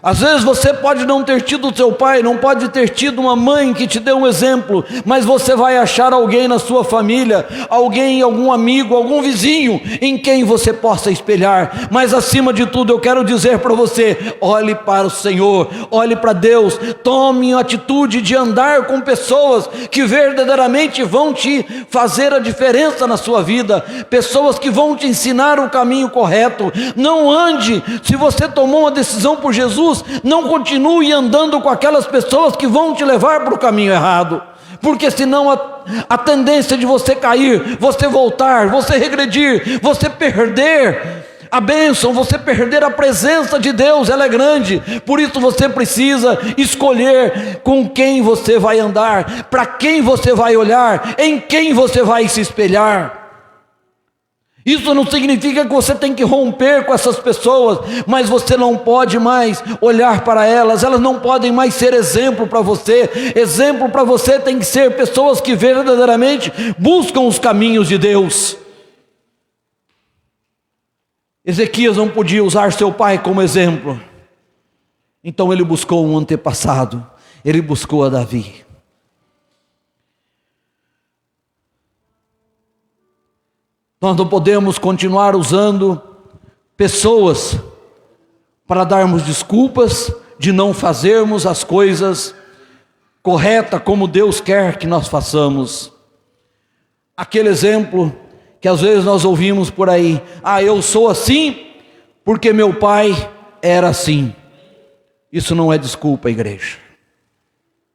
Às vezes você pode não ter tido o seu pai, não pode ter tido uma mãe que te deu um exemplo, mas você vai achar alguém na sua família, alguém, algum amigo, algum vizinho em quem você possa espelhar. Mas acima de tudo eu quero dizer para você: olhe para o Senhor, olhe para Deus, tome a atitude de andar com pessoas que verdadeiramente vão te fazer a diferença na sua vida, pessoas que vão te ensinar o caminho correto. Não ande, se você tomou uma decisão por Jesus, não continue andando com aquelas pessoas que vão te levar para o caminho errado, porque senão a tendência de você cair, você voltar, você regredir, você perder a bênção, você perder a presença de Deus, ela é grande. Por isso você precisa escolher com quem você vai andar, para quem você vai olhar, em quem você vai se espelhar. Isso não significa que você tem que romper com essas pessoas, mas você não pode mais olhar para elas, elas não podem mais ser exemplo para você. Exemplo para você tem que ser pessoas que verdadeiramente buscam os caminhos de Deus. Ezequias não podia usar seu pai como exemplo, então ele buscou um antepassado, ele buscou a Davi. Nós não podemos continuar usando pessoas para darmos desculpas de não fazermos as coisas corretas como Deus quer que nós façamos. Aquele exemplo que às vezes nós ouvimos por aí: eu sou assim porque meu pai era assim. Isso não é desculpa, igreja.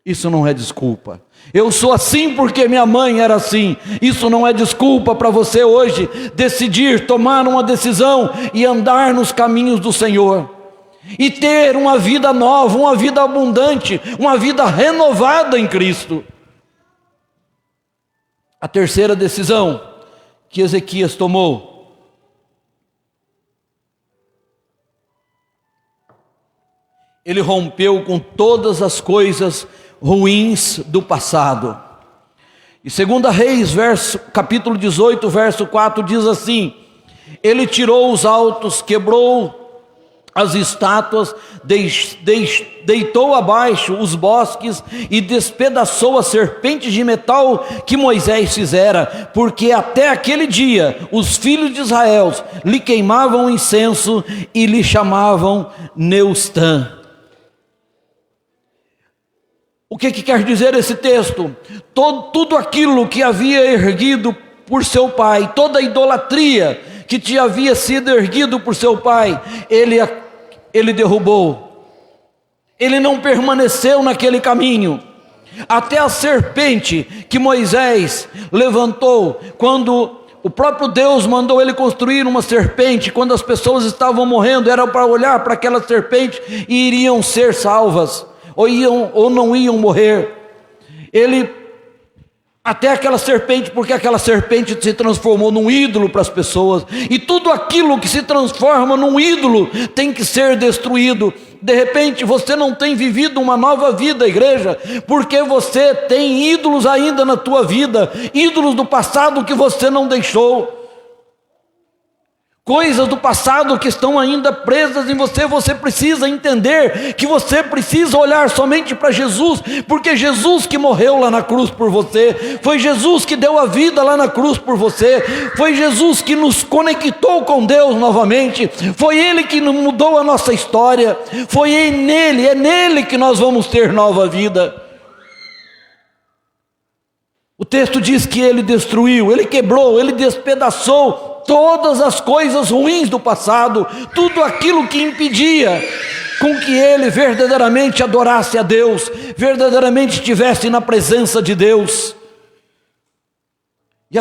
Isso não é desculpa. Eu sou assim porque minha mãe era assim. Isso não é desculpa para você hoje decidir, tomar uma decisão e andar nos caminhos do Senhor. E ter uma vida nova, uma vida abundante, uma vida renovada em Cristo. A terceira decisão que Ezequias tomou: ele rompeu com todas as coisas ruins do passado. E 2 Reis, capítulo 18, verso 4, diz assim: ele tirou os altos, quebrou as estátuas, deitou abaixo os bosques e despedaçou as serpentes de metal que Moisés fizera, porque até aquele dia os filhos de Israel lhe queimavam incenso e lhe chamavam Neustã. O que quer dizer esse texto? Tudo aquilo que havia erguido por seu pai, toda a idolatria que havia sido erguido por seu pai, ele derrubou. Ele não permaneceu naquele caminho. Até a serpente que Moisés levantou, quando o próprio Deus mandou ele construir uma serpente, quando as pessoas estavam morrendo, era para olhar para aquela serpente e iriam ser salvas, ou não iam morrer. Até aquela serpente, porque aquela serpente se transformou num ídolo para as pessoas, e tudo aquilo que se transforma num ídolo tem que ser destruído. De repente você não tem vivido uma nova vida, igreja, porque você tem ídolos ainda na tua vida, ídolos do passado que você não deixou, coisas do passado que estão ainda presas em você. Você precisa entender que você precisa olhar somente para Jesus, porque Jesus que morreu lá na cruz por você, foi Jesus que deu a vida lá na cruz por você, foi Jesus que nos conectou com Deus novamente, foi Ele que mudou a nossa história, é nele que nós vamos ter nova vida. O texto diz que ele destruiu, ele quebrou, ele despedaçou todas as coisas ruins do passado, tudo aquilo que impedia com que ele verdadeiramente adorasse a Deus, verdadeiramente estivesse na presença de Deus. E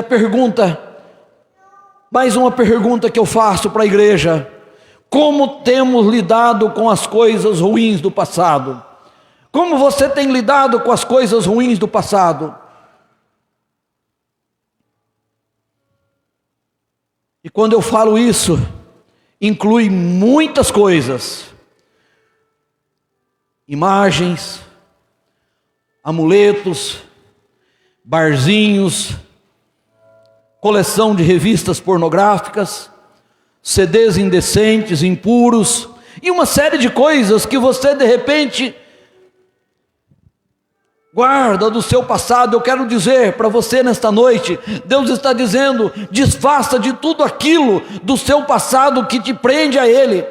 mais uma pergunta que eu faço para a igreja: como temos lidado com as coisas ruins do passado? Como você tem lidado com as coisas ruins do passado? E quando eu falo isso, inclui muitas coisas: imagens, amuletos, barzinhos, coleção de revistas pornográficas, CDs indecentes, impuros, e uma série de coisas que você de repente guarda do seu passado. Eu quero dizer para você nesta noite, Deus está dizendo: desfaça de tudo aquilo do seu passado que te prende a Ele,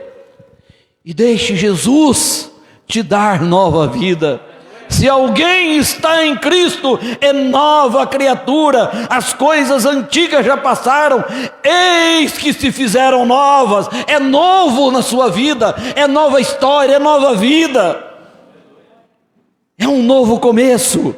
e deixe Jesus te dar nova vida. Se alguém está em Cristo, é nova criatura, as coisas antigas já passaram, eis que se fizeram novas. É novo na sua vida, é nova história, é nova vida. É um novo começo.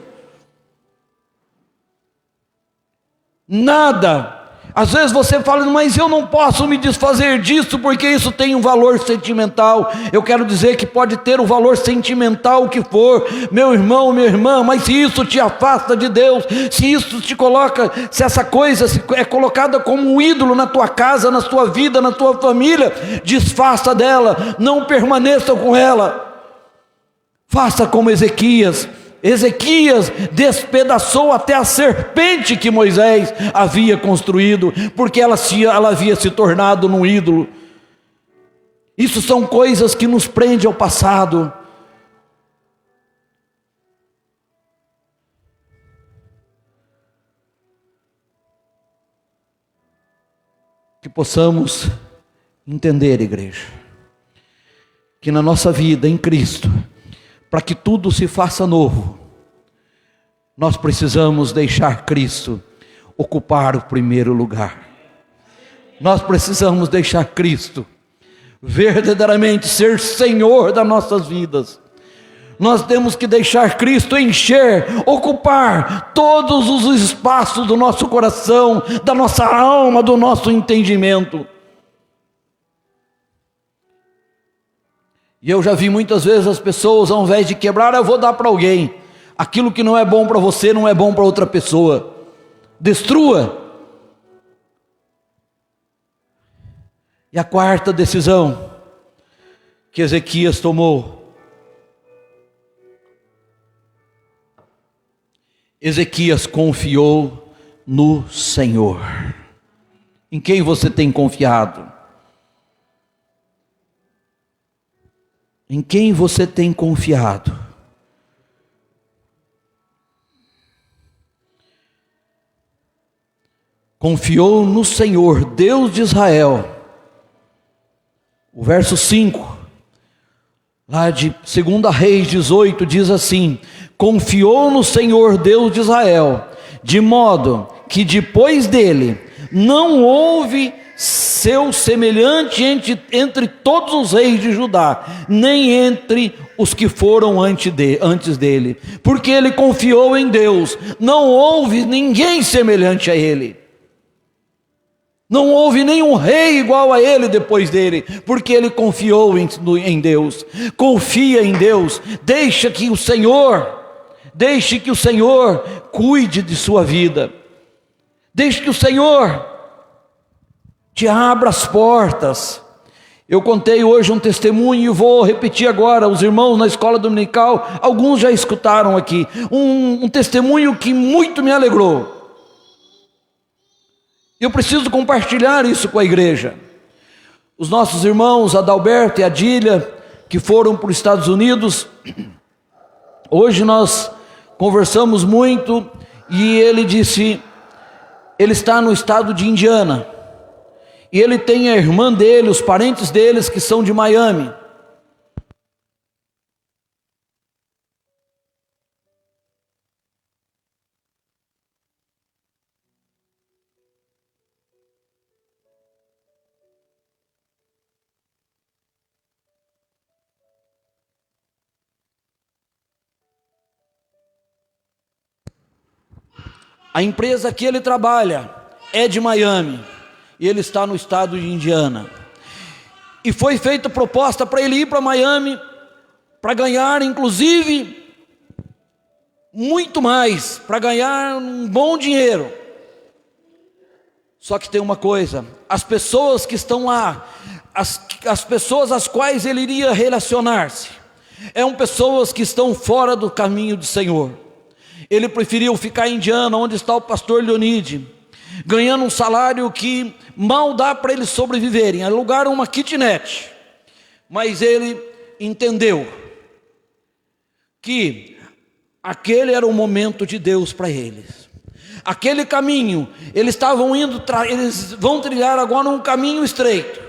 Nada. Às vezes você fala: mas eu não posso me desfazer disso porque isso tem um valor sentimental. Eu quero dizer que pode ter o valor sentimental que for, meu irmão, minha irmã, mas se isso te afasta de Deus, se isso te coloca, se essa coisa é colocada como um ídolo na tua casa, na tua vida, na tua família, desfaça dela, não permaneça com ela. Faça como Ezequias. Ezequias despedaçou até a serpente que Moisés havia construído, porque ela havia se tornado num ídolo. Isso são coisas que nos prendem ao passado. que possamos entender, igreja, que na nossa vida em Cristo, para que tudo se faça novo, nós precisamos deixar Cristo ocupar o primeiro lugar. Nós precisamos deixar Cristo verdadeiramente ser Senhor das nossas vidas. Nós temos que deixar Cristo encher, ocupar todos os espaços do nosso coração, da nossa alma, do nosso entendimento. E eu já vi muitas vezes as pessoas, ao invés de quebrar, eu vou dar para alguém. Aquilo que não é bom para você, não é bom para outra pessoa. Destrua. E a quarta decisão que Ezequias tomou. Ezequias confiou no Senhor. Em quem você tem confiado? Em quem você tem confiado? Confiou no Senhor, Deus de Israel. O verso 5, lá de 2 Reis 18, diz assim: confiou no Senhor, Deus de Israel, de modo que depois dele não houve seu semelhante entre todos os reis de Judá, nem entre os que foram antes dele, porque ele confiou em Deus. Não houve ninguém semelhante a ele. Não houve nenhum rei igual a ele depois dele, porque ele confiou em Deus. Confia em Deus, deixe que o Senhor cuide de sua vida, deixe que o Senhor te abra as portas. Eu contei hoje um testemunho e vou repetir agora. Os irmãos na escola dominical, alguns já escutaram aqui, um testemunho que muito me alegrou. Eu preciso compartilhar isso com a igreja. Os nossos irmãos Adalberto e Adília, que foram para os Estados Unidos, hoje nós conversamos muito e ele disse, ele está no estado de Indiana, e ele tem a irmã dele, os parentes deles que são de Miami. A empresa que ele trabalha é de Miami e ele está no estado de Indiana. E foi feita proposta para ele ir para Miami para ganhar, inclusive, muito mais, para ganhar um bom dinheiro. Só que tem uma coisa: as pessoas que estão lá, as pessoas às quais ele iria relacionar-se, eram pessoas que estão fora do caminho do Senhor. Ele preferiu ficar em Indiana, onde está o pastor Leonide, ganhando um salário que mal dá para eles sobreviverem. Alugaram uma kitnet, mas ele entendeu que aquele era o momento de Deus para eles. Aquele caminho, eles vão trilhar agora um caminho estreito,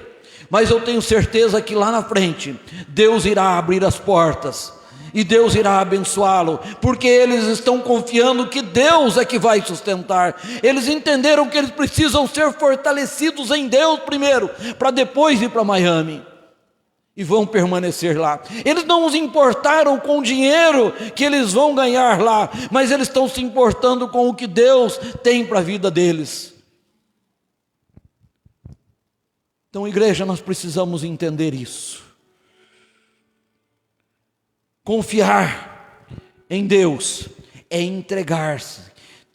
mas eu tenho certeza que lá na frente Deus irá abrir as portas e Deus irá abençoá-lo, porque eles estão confiando que Deus é que vai sustentar. Eles entenderam que eles precisam ser fortalecidos em Deus primeiro, para depois ir para Miami, e vão permanecer lá. Eles não se importaram com o dinheiro que eles vão ganhar lá, mas eles estão se importando com o que Deus tem para a vida deles. Então, igreja, nós precisamos entender isso. Confiar em Deus é entregar-se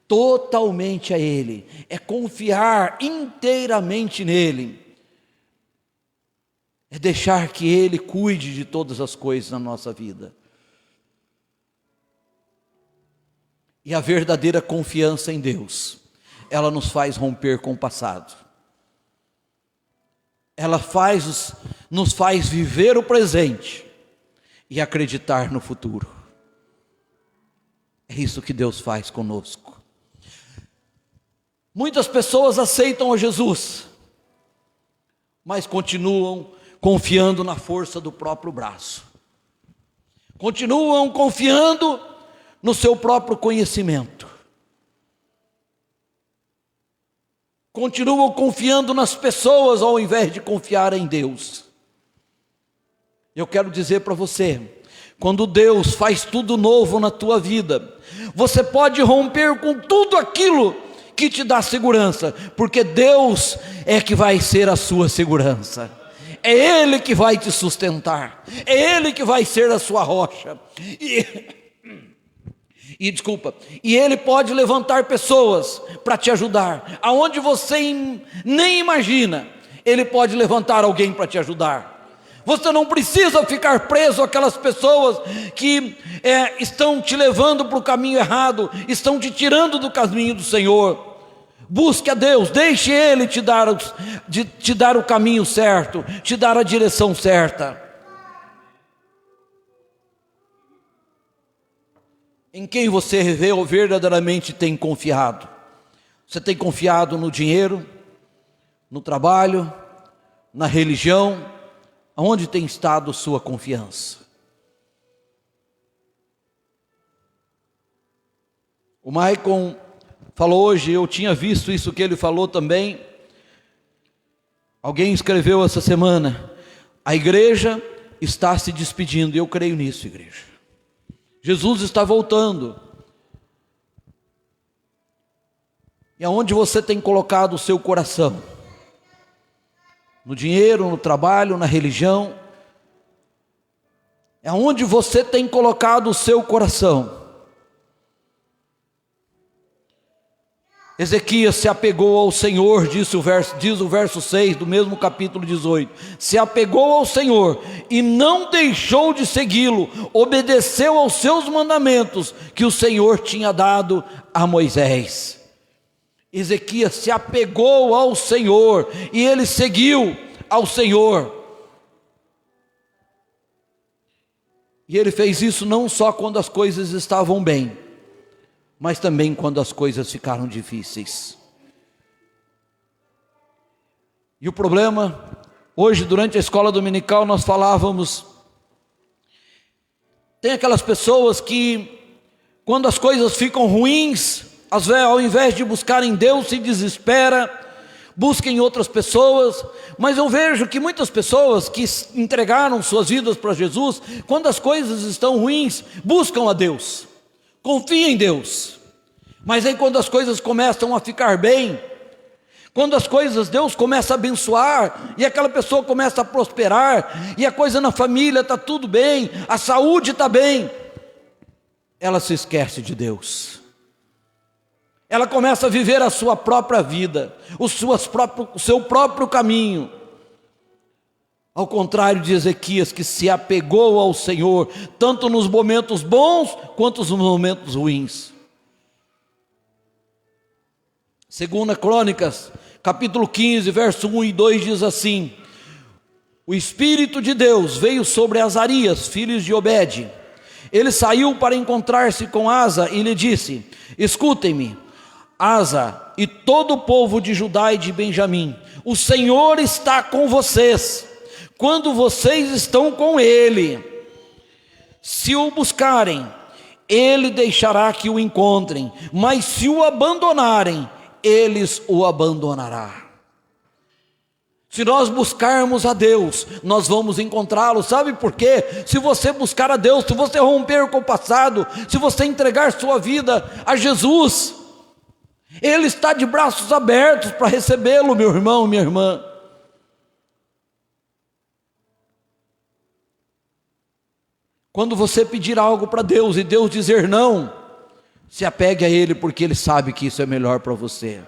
totalmente a Ele, é confiar inteiramente nele, é deixar que Ele cuide de todas as coisas na nossa vida. E a verdadeira confiança em Deus, ela nos faz romper com o passado, ela nos faz viver o presente e acreditar no futuro. É isso que Deus faz conosco. Muitas pessoas aceitam a Jesus, mas continuam confiando na força do próprio braço. Continuam confiando no seu próprio conhecimento. Continuam confiando nas pessoas ao invés de confiar em Deus. Eu quero dizer para você, quando Deus faz tudo novo na tua vida, você pode romper com tudo aquilo que te dá segurança, porque Deus é que vai ser a sua segurança. É Ele que vai te sustentar, é Ele que vai ser a sua rocha. E Ele pode levantar pessoas para te ajudar, aonde você nem imagina, Ele pode levantar alguém para te ajudar. Você não precisa ficar preso àquelas pessoas que estão te levando para o caminho errado, estão te tirando do caminho do Senhor. Busque a Deus, deixe Ele te dar o caminho certo, te dar a direção certa. Em quem você verdadeiramente tem confiado? Você tem confiado no dinheiro, no trabalho, na religião? Aonde tem estado sua confiança? O Maicon falou hoje, eu tinha visto isso que ele falou também. Alguém escreveu essa semana: a igreja está se despedindo. Eu creio nisso, igreja. Jesus está voltando. E aonde você tem colocado o seu coração? No dinheiro, no trabalho, na religião? É onde você tem colocado o seu coração? Ezequias se apegou ao Senhor, diz o verso 6 do mesmo capítulo 18. Se apegou ao Senhor e não deixou de segui-lo, obedeceu aos seus mandamentos que o Senhor tinha dado a Moisés. Ezequias se apegou ao Senhor e ele seguiu ao Senhor. E ele fez isso não só quando as coisas estavam bem, mas também quando as coisas ficaram difíceis. E o problema, hoje durante a escola dominical nós falávamos, tem aquelas pessoas que quando as coisas ficam ruins, ao invés de buscarem Deus, se desespera, busquem outras pessoas. Mas eu vejo que muitas pessoas que entregaram suas vidas para Jesus, quando as coisas estão ruins, buscam a Deus, confia em Deus. Mas aí quando as coisas começam a ficar bem, quando as coisas, Deus começa a abençoar, e aquela pessoa começa a prosperar, e a coisa na família está tudo bem, a saúde está bem, ela se esquece de Deus. Ela começa a viver a sua própria vida, o seu próprio caminho. Ao contrário de Ezequias, que se apegou ao Senhor, tanto nos momentos bons, quanto nos momentos ruins. 2 Crônicas, capítulo 15, verso 1 e 2 diz assim: o Espírito de Deus veio sobre Azarias, filho de Obed. Ele saiu para encontrar-se com Asa e lhe disse: escutem-me, Asa e todo o povo de Judá e de Benjamim, o Senhor está com vocês, quando vocês estão com Ele. Se o buscarem, Ele deixará que o encontrem, mas se o abandonarem, eles o abandonará. Se nós buscarmos a Deus, nós vamos encontrá-lo. Sabe por quê? Se você buscar a Deus, se você romper com o passado, se você entregar sua vida a Jesus, Ele está de braços abertos para recebê-lo, meu irmão, minha irmã. Quando você pedir algo para Deus e Deus dizer não, se apegue a Ele, porque Ele sabe que isso é melhor para você.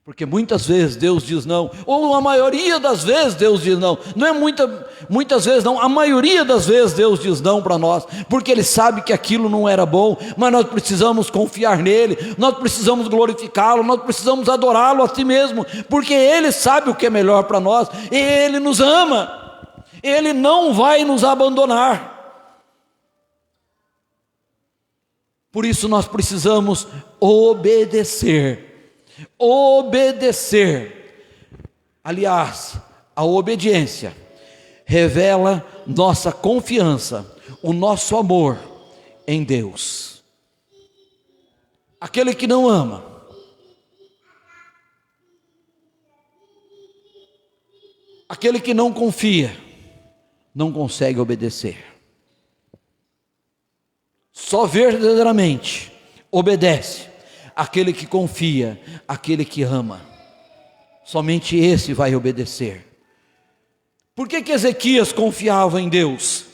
Porque muitas vezes Deus diz não, ou a maioria das vezes Deus diz não. Não é muitas vezes não, a maioria das vezes Deus diz não para nós, porque Ele sabe que aquilo não era bom, mas nós precisamos confiar nele, nós precisamos glorificá-lo, nós precisamos adorá-lo a si mesmo, porque Ele sabe o que é melhor para nós, e Ele nos ama, Ele não vai nos abandonar. Por isso nós precisamos obedecer. Aliás, A obediência revela nossa confiança, o nosso amor em Deus. Aquele que não ama, aquele que não confia, não consegue obedecer. Só verdadeiramente obedece aquele que confia, aquele que ama. Somente esse vai obedecer. Por que Ezequias confiava em Deus?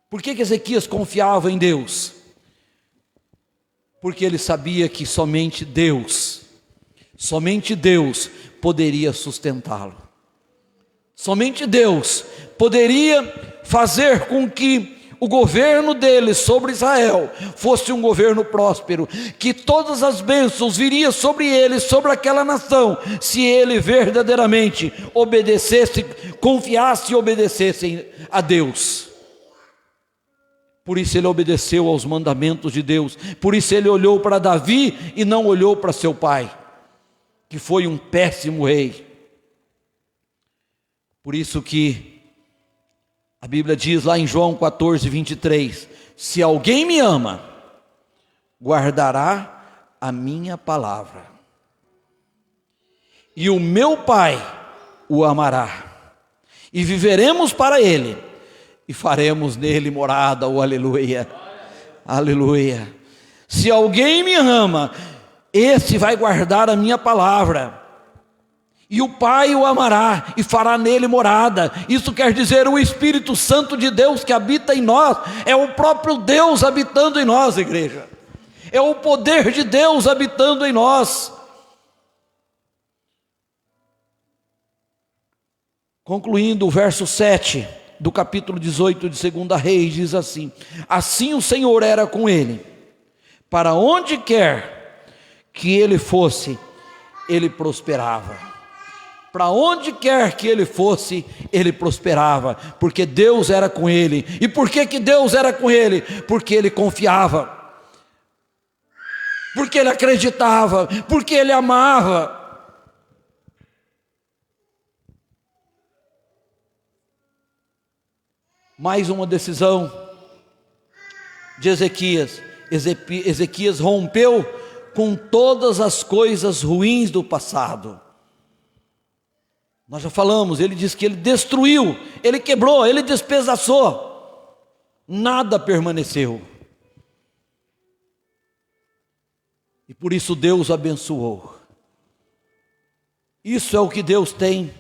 Por que Ezequias confiava em Deus? Porque ele sabia que somente Deus poderia sustentá-lo. Somente Deus poderia fazer com que o governo dele sobre Israel fosse um governo próspero, que todas as bênçãos viriam sobre ele, sobre aquela nação, se ele verdadeiramente obedecesse, confiasse e obedecesse a Deus. Por isso ele obedeceu aos mandamentos de Deus, por isso ele olhou para Davi e não olhou para seu pai, que foi um péssimo rei. Por isso que a Bíblia diz lá em João 14, 23, se alguém me ama, guardará a minha palavra, e o meu Pai o amará, e viveremos para ele, e faremos nele morada, oh aleluia, aleluia. Se alguém me ama, esse vai guardar a minha palavra, e o Pai o amará e fará nele morada. Isso quer dizer o Espírito Santo de Deus que habita em nós. É o próprio Deus habitando em nós, igreja. É o poder de Deus habitando em nós. Concluindo, o verso 7 do capítulo 18 de 2 Reis diz assim: assim o Senhor era com ele, para onde quer que ele fosse, ele prosperava. Para onde quer que ele fosse, ele prosperava, porque Deus era com ele. E por que Deus era com ele? Porque ele confiava, porque ele acreditava, porque ele amava. Mais uma decisão de Ezequias. Ezequias rompeu com todas as coisas ruins do passado. Nós já falamos, ele diz que ele destruiu, ele quebrou, ele despedaçou, nada permaneceu. E por isso Deus abençoou. Isso é o que Deus tem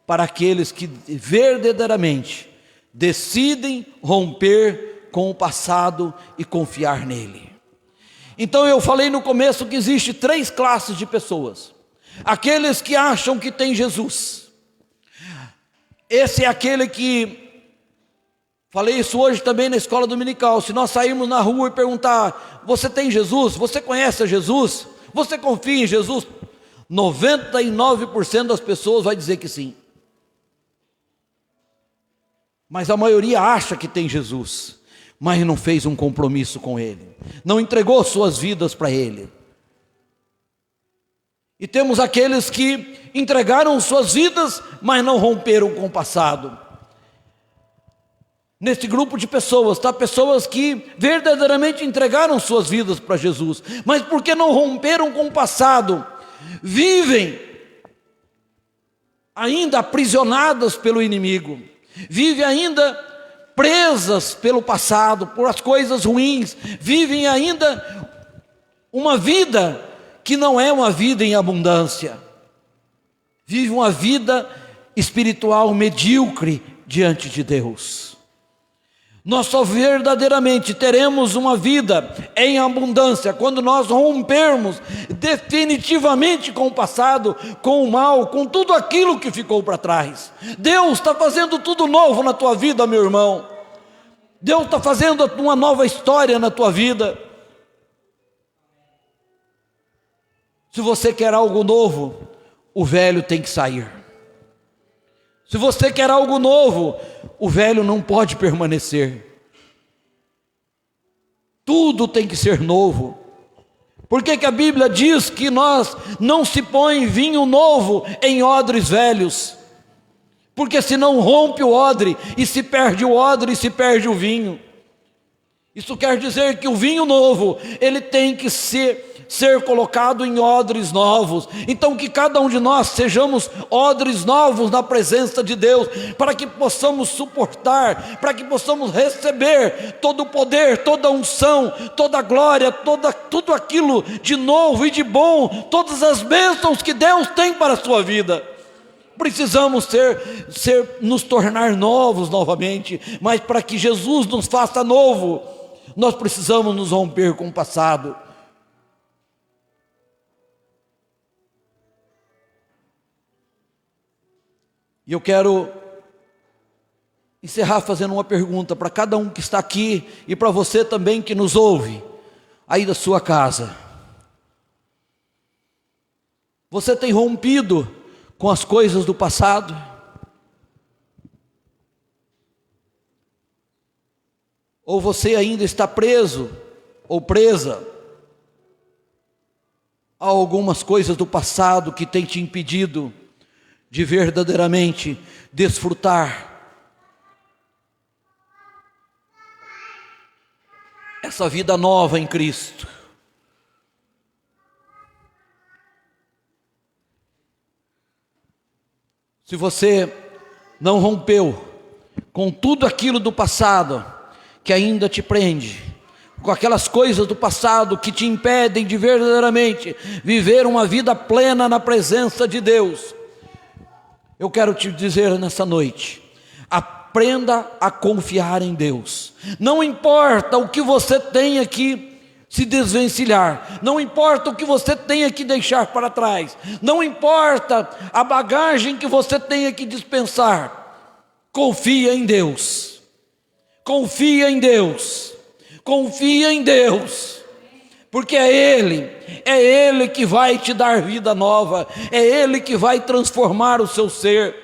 para aqueles que verdadeiramente decidem romper com o passado e confiar nele. Então eu falei no começo que existe 3 classes de pessoas. Aqueles que acham que tem Jesus. Esse é aquele que, falei isso hoje também na escola dominical, se nós sairmos na rua e perguntar, você tem Jesus? Você conhece Jesus? Você confia em Jesus? 99% das pessoas vai dizer que sim. Mas a maioria acha que tem Jesus, mas não fez um compromisso com Ele, não entregou suas vidas para Ele. E temos aqueles que entregaram suas vidas, mas não romperam com o passado. Nesse grupo de pessoas, está pessoas que verdadeiramente entregaram suas vidas para Jesus, mas porque não romperam com o passado, vivem ainda aprisionadas pelo inimigo, vivem ainda presas pelo passado, por as coisas ruins, vivem ainda uma vida que não é uma vida em abundância, vive uma vida espiritual medíocre diante de Deus. Nós só verdadeiramente teremos uma vida em abundância quando nós rompermos definitivamente com o passado, com o mal, com tudo aquilo que ficou para trás. Deus está fazendo tudo novo na tua vida, meu irmão. Deus está fazendo uma nova história na tua vida. Se você quer algo novo, o velho tem que sair. Se você quer algo novo, o velho não pode permanecer. Tudo tem que ser novo. Por que a Bíblia diz que nós não se põe vinho novo em odres velhos? porque senão rompe o odre, e se perde o odre, e se perde o vinho. Isso quer dizer que o vinho novo, ele tem que ser colocado em odres novos. Então que cada um de nós sejamos odres novos na presença de Deus, para que possamos suportar, para que possamos receber todo o poder, toda a unção, toda a glória, tudo aquilo de novo e de bom, todas as bênçãos que Deus tem para a sua vida. Precisamos nos tornar novos novamente, mas para que Jesus nos faça novo, nós precisamos nos romper com o passado. E eu quero encerrar fazendo uma pergunta para cada um que está aqui e para você também que nos ouve aí da sua casa. Você tem rompido com as coisas do passado? Ou você ainda está preso ou presa a algumas coisas do passado que tem te impedido de verdadeiramente desfrutar essa vida nova em Cristo? Se você não rompeu com tudo aquilo do passado que ainda te prende, com aquelas coisas do passado que te impedem de verdadeiramente viver uma vida plena na presença de Deus, eu quero te dizer nessa noite: aprenda a confiar em Deus. Não importa o que você tenha que se desvencilhar, não importa o que você tenha que deixar para trás, não importa a bagagem que você tenha que dispensar, confia em Deus, confia em Deus, confia em Deus, porque é Ele que vai te dar vida nova, é Ele que vai transformar o seu ser,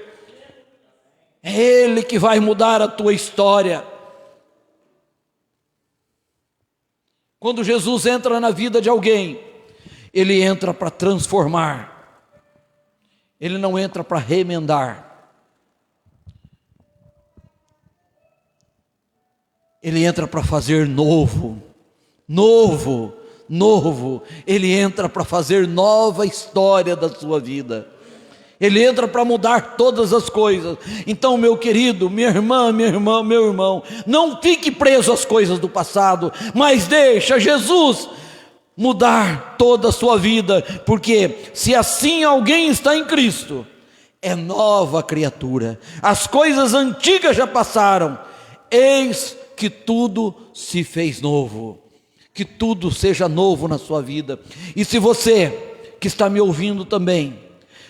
é Ele que vai mudar a tua história. Quando Jesus entra na vida de alguém, Ele entra para transformar, Ele não entra para remendar, Ele entra para fazer novo, Ele entra para fazer nova história da sua vida, Ele entra para mudar todas as coisas. Então, meu querido, minha irmã, meu irmão, não fique preso às coisas do passado, mas deixa Jesus mudar toda a sua vida, porque se assim alguém está em Cristo, é nova criatura, as coisas antigas já passaram, eis que tudo se fez novo. Que tudo seja novo na sua vida. E se você que está me ouvindo também,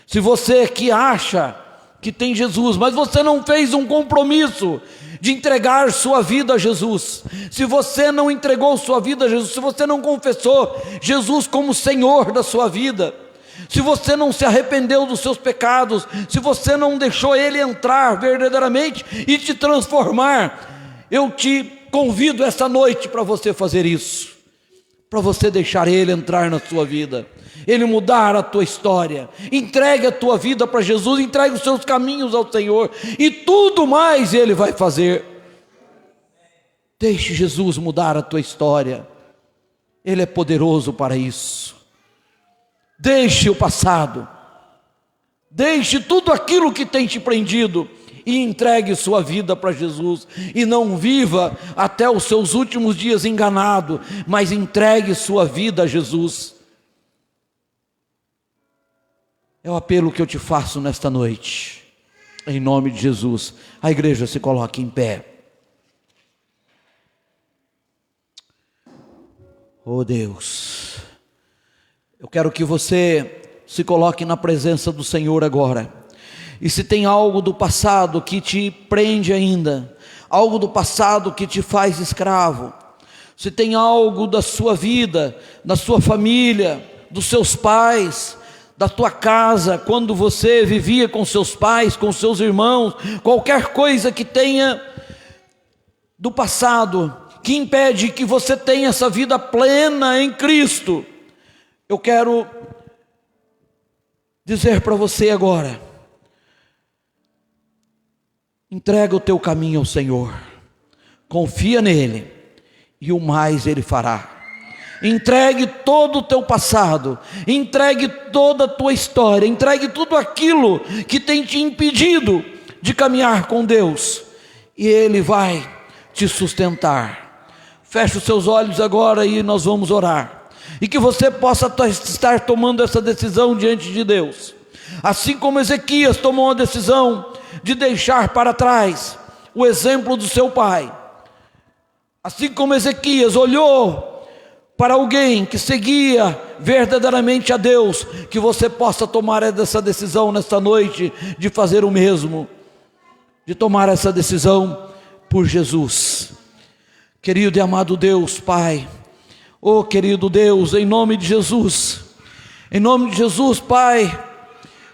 se você que acha que tem Jesus, mas você não fez um compromisso de entregar sua vida a Jesus, se você não entregou sua vida a Jesus, se você não confessou Jesus como Senhor da sua vida, se você não se arrependeu dos seus pecados, se você não deixou Ele entrar verdadeiramente e te transformar, eu te convido essa noite para você fazer isso, para você deixar Ele entrar na sua vida, Ele mudar a tua história. Entregue a tua vida para Jesus, entregue os seus caminhos ao Senhor, e tudo mais Ele vai fazer. Deixe Jesus mudar a tua história, Ele é poderoso para isso. Deixe o passado, deixe tudo aquilo que tem te prendido, e entregue sua vida para Jesus, e não viva até os seus últimos dias enganado, mas entregue sua vida a Jesus. É o apelo que eu te faço nesta noite, em nome de Jesus. A igreja se coloque em pé. Oh Deus, eu quero que você se coloque na presença do Senhor agora. E se tem algo do passado que te prende ainda, algo do passado que te faz escravo, se tem algo da sua vida, da sua família, dos seus pais, da tua casa, quando você vivia com seus pais, com seus irmãos, qualquer coisa que tenha do passado, que impede que você tenha essa vida plena em Cristo, eu quero dizer para você agora: Entrega o teu caminho ao Senhor, confia nele e o mais ele fará. Entregue todo o teu passado, entregue toda a tua história, entregue tudo aquilo que tem te impedido de caminhar com Deus, e ele vai te sustentar. Feche os seus olhos agora e nós vamos orar, e que você possa estar tomando essa decisão diante de Deus, assim como Ezequias tomou a decisão de deixar para trás o exemplo do seu pai, assim como Ezequias olhou para alguém que seguia verdadeiramente a Deus, que você possa tomar essa decisão nesta noite, de fazer o mesmo, de tomar essa decisão por Jesus. Querido e amado Deus, Pai, oh querido Deus, em nome de Jesus, Pai,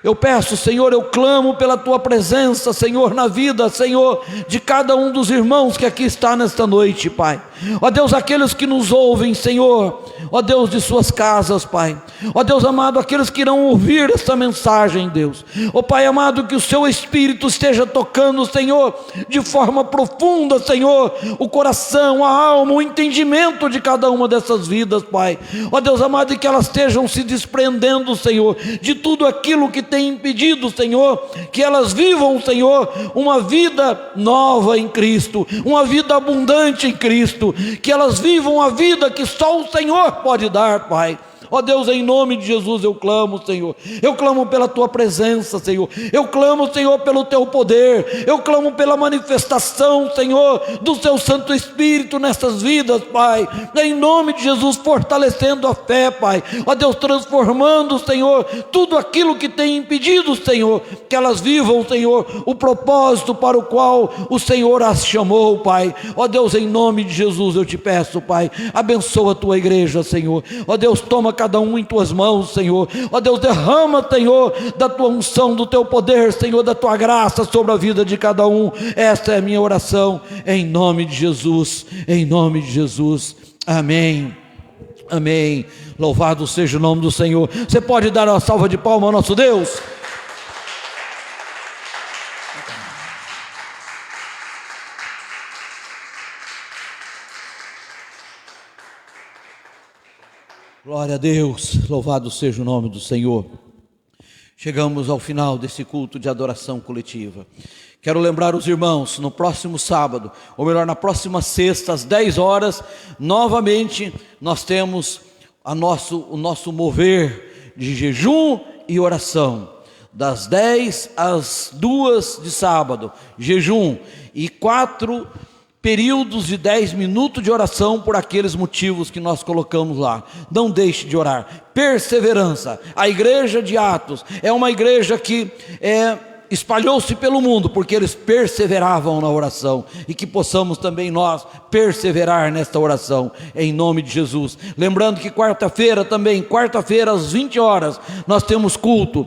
eu peço, Senhor, eu clamo pela Tua presença, Senhor, na vida, Senhor, de cada um dos irmãos que aqui está nesta noite, Pai. Ó Deus, aqueles que nos ouvem, Senhor, ó Deus, de suas casas, Pai. Ó Deus amado, aqueles que irão ouvir esta mensagem, Deus. Ó Pai amado, que o Seu Espírito esteja tocando, Senhor, de forma profunda, Senhor, o coração, a alma, o entendimento de cada uma dessas vidas, Pai. Ó Deus amado, e que elas estejam se desprendendo, Senhor, de tudo aquilo que tem impedido, Senhor, que elas vivam, Senhor, uma vida nova em Cristo, uma vida abundante em Cristo, que elas vivam a vida que só o Senhor pode dar, Pai. Ó Deus, em nome de Jesus eu clamo, Senhor, eu clamo pela Tua presença, Senhor, eu clamo, Senhor, pelo Teu poder, eu clamo pela manifestação, Senhor, do Seu Santo Espírito nessas vidas, Pai, em nome de Jesus, fortalecendo a fé, Pai, ó Deus, transformando, Senhor, tudo aquilo que tem impedido, Senhor, que elas vivam, Senhor, o propósito para o qual o Senhor as chamou, Pai. Ó Deus, em nome de Jesus eu te peço, Pai, abençoa a Tua igreja, Senhor. Ó Deus, toma cada um em Tuas mãos, Senhor. Ó Deus, derrama, Senhor, da Tua unção, do Teu poder, Senhor, da Tua graça sobre a vida de cada um. Esta é a minha oração, em nome de Jesus, em nome de Jesus, amém, amém. Louvado seja o nome do Senhor. Você pode dar uma salva de palmas ao nosso Deus? Glória a Deus, louvado seja o nome do Senhor. Chegamos ao final desse culto de adoração coletiva. Quero lembrar os irmãos, no próximo sábado, ou melhor, na próxima sexta, às 10 horas, novamente, nós temos o nosso mover de jejum e oração. Das 10 às 2 de sábado, jejum, e 4 períodos de 10 minutos de oração por aqueles motivos que nós colocamos lá. Não deixe de orar. Perseverança. A igreja de Atos é uma igreja que espalhou-se pelo mundo porque eles perseveravam na oração, e que possamos também nós perseverar nesta oração, em nome de Jesus. Lembrando que quarta-feira às 20 horas nós temos culto,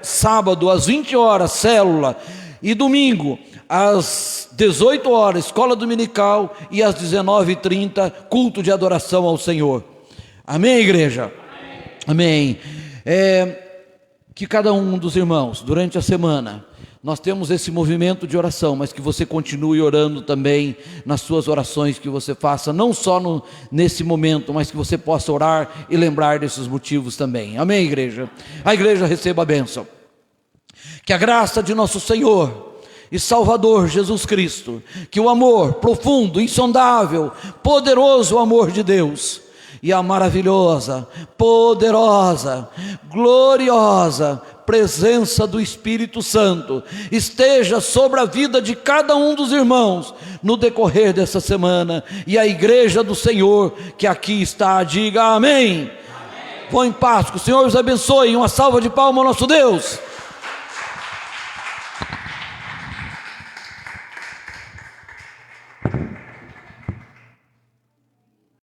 sábado às 20 horas célula, e domingo às 18 horas, escola dominical, e às 19h30, culto de adoração ao Senhor. Amém, igreja? Amém. Que cada um dos irmãos, durante a semana, nós temos esse movimento de oração, mas que você continue orando também nas suas orações que você faça, não só nesse momento, mas que você possa orar e lembrar desses motivos também. Amém, igreja? A igreja receba a bênção. Que a graça de nosso Senhor e Salvador Jesus Cristo, que o amor profundo, insondável, poderoso amor de Deus, e a maravilhosa, poderosa, gloriosa presença do Espírito Santo esteja sobre a vida de cada um dos irmãos no decorrer dessa semana, e a igreja do Senhor que aqui está, diga amém. Vão em paz, que o Senhor os abençoe. Uma salva de palmas ao nosso Deus.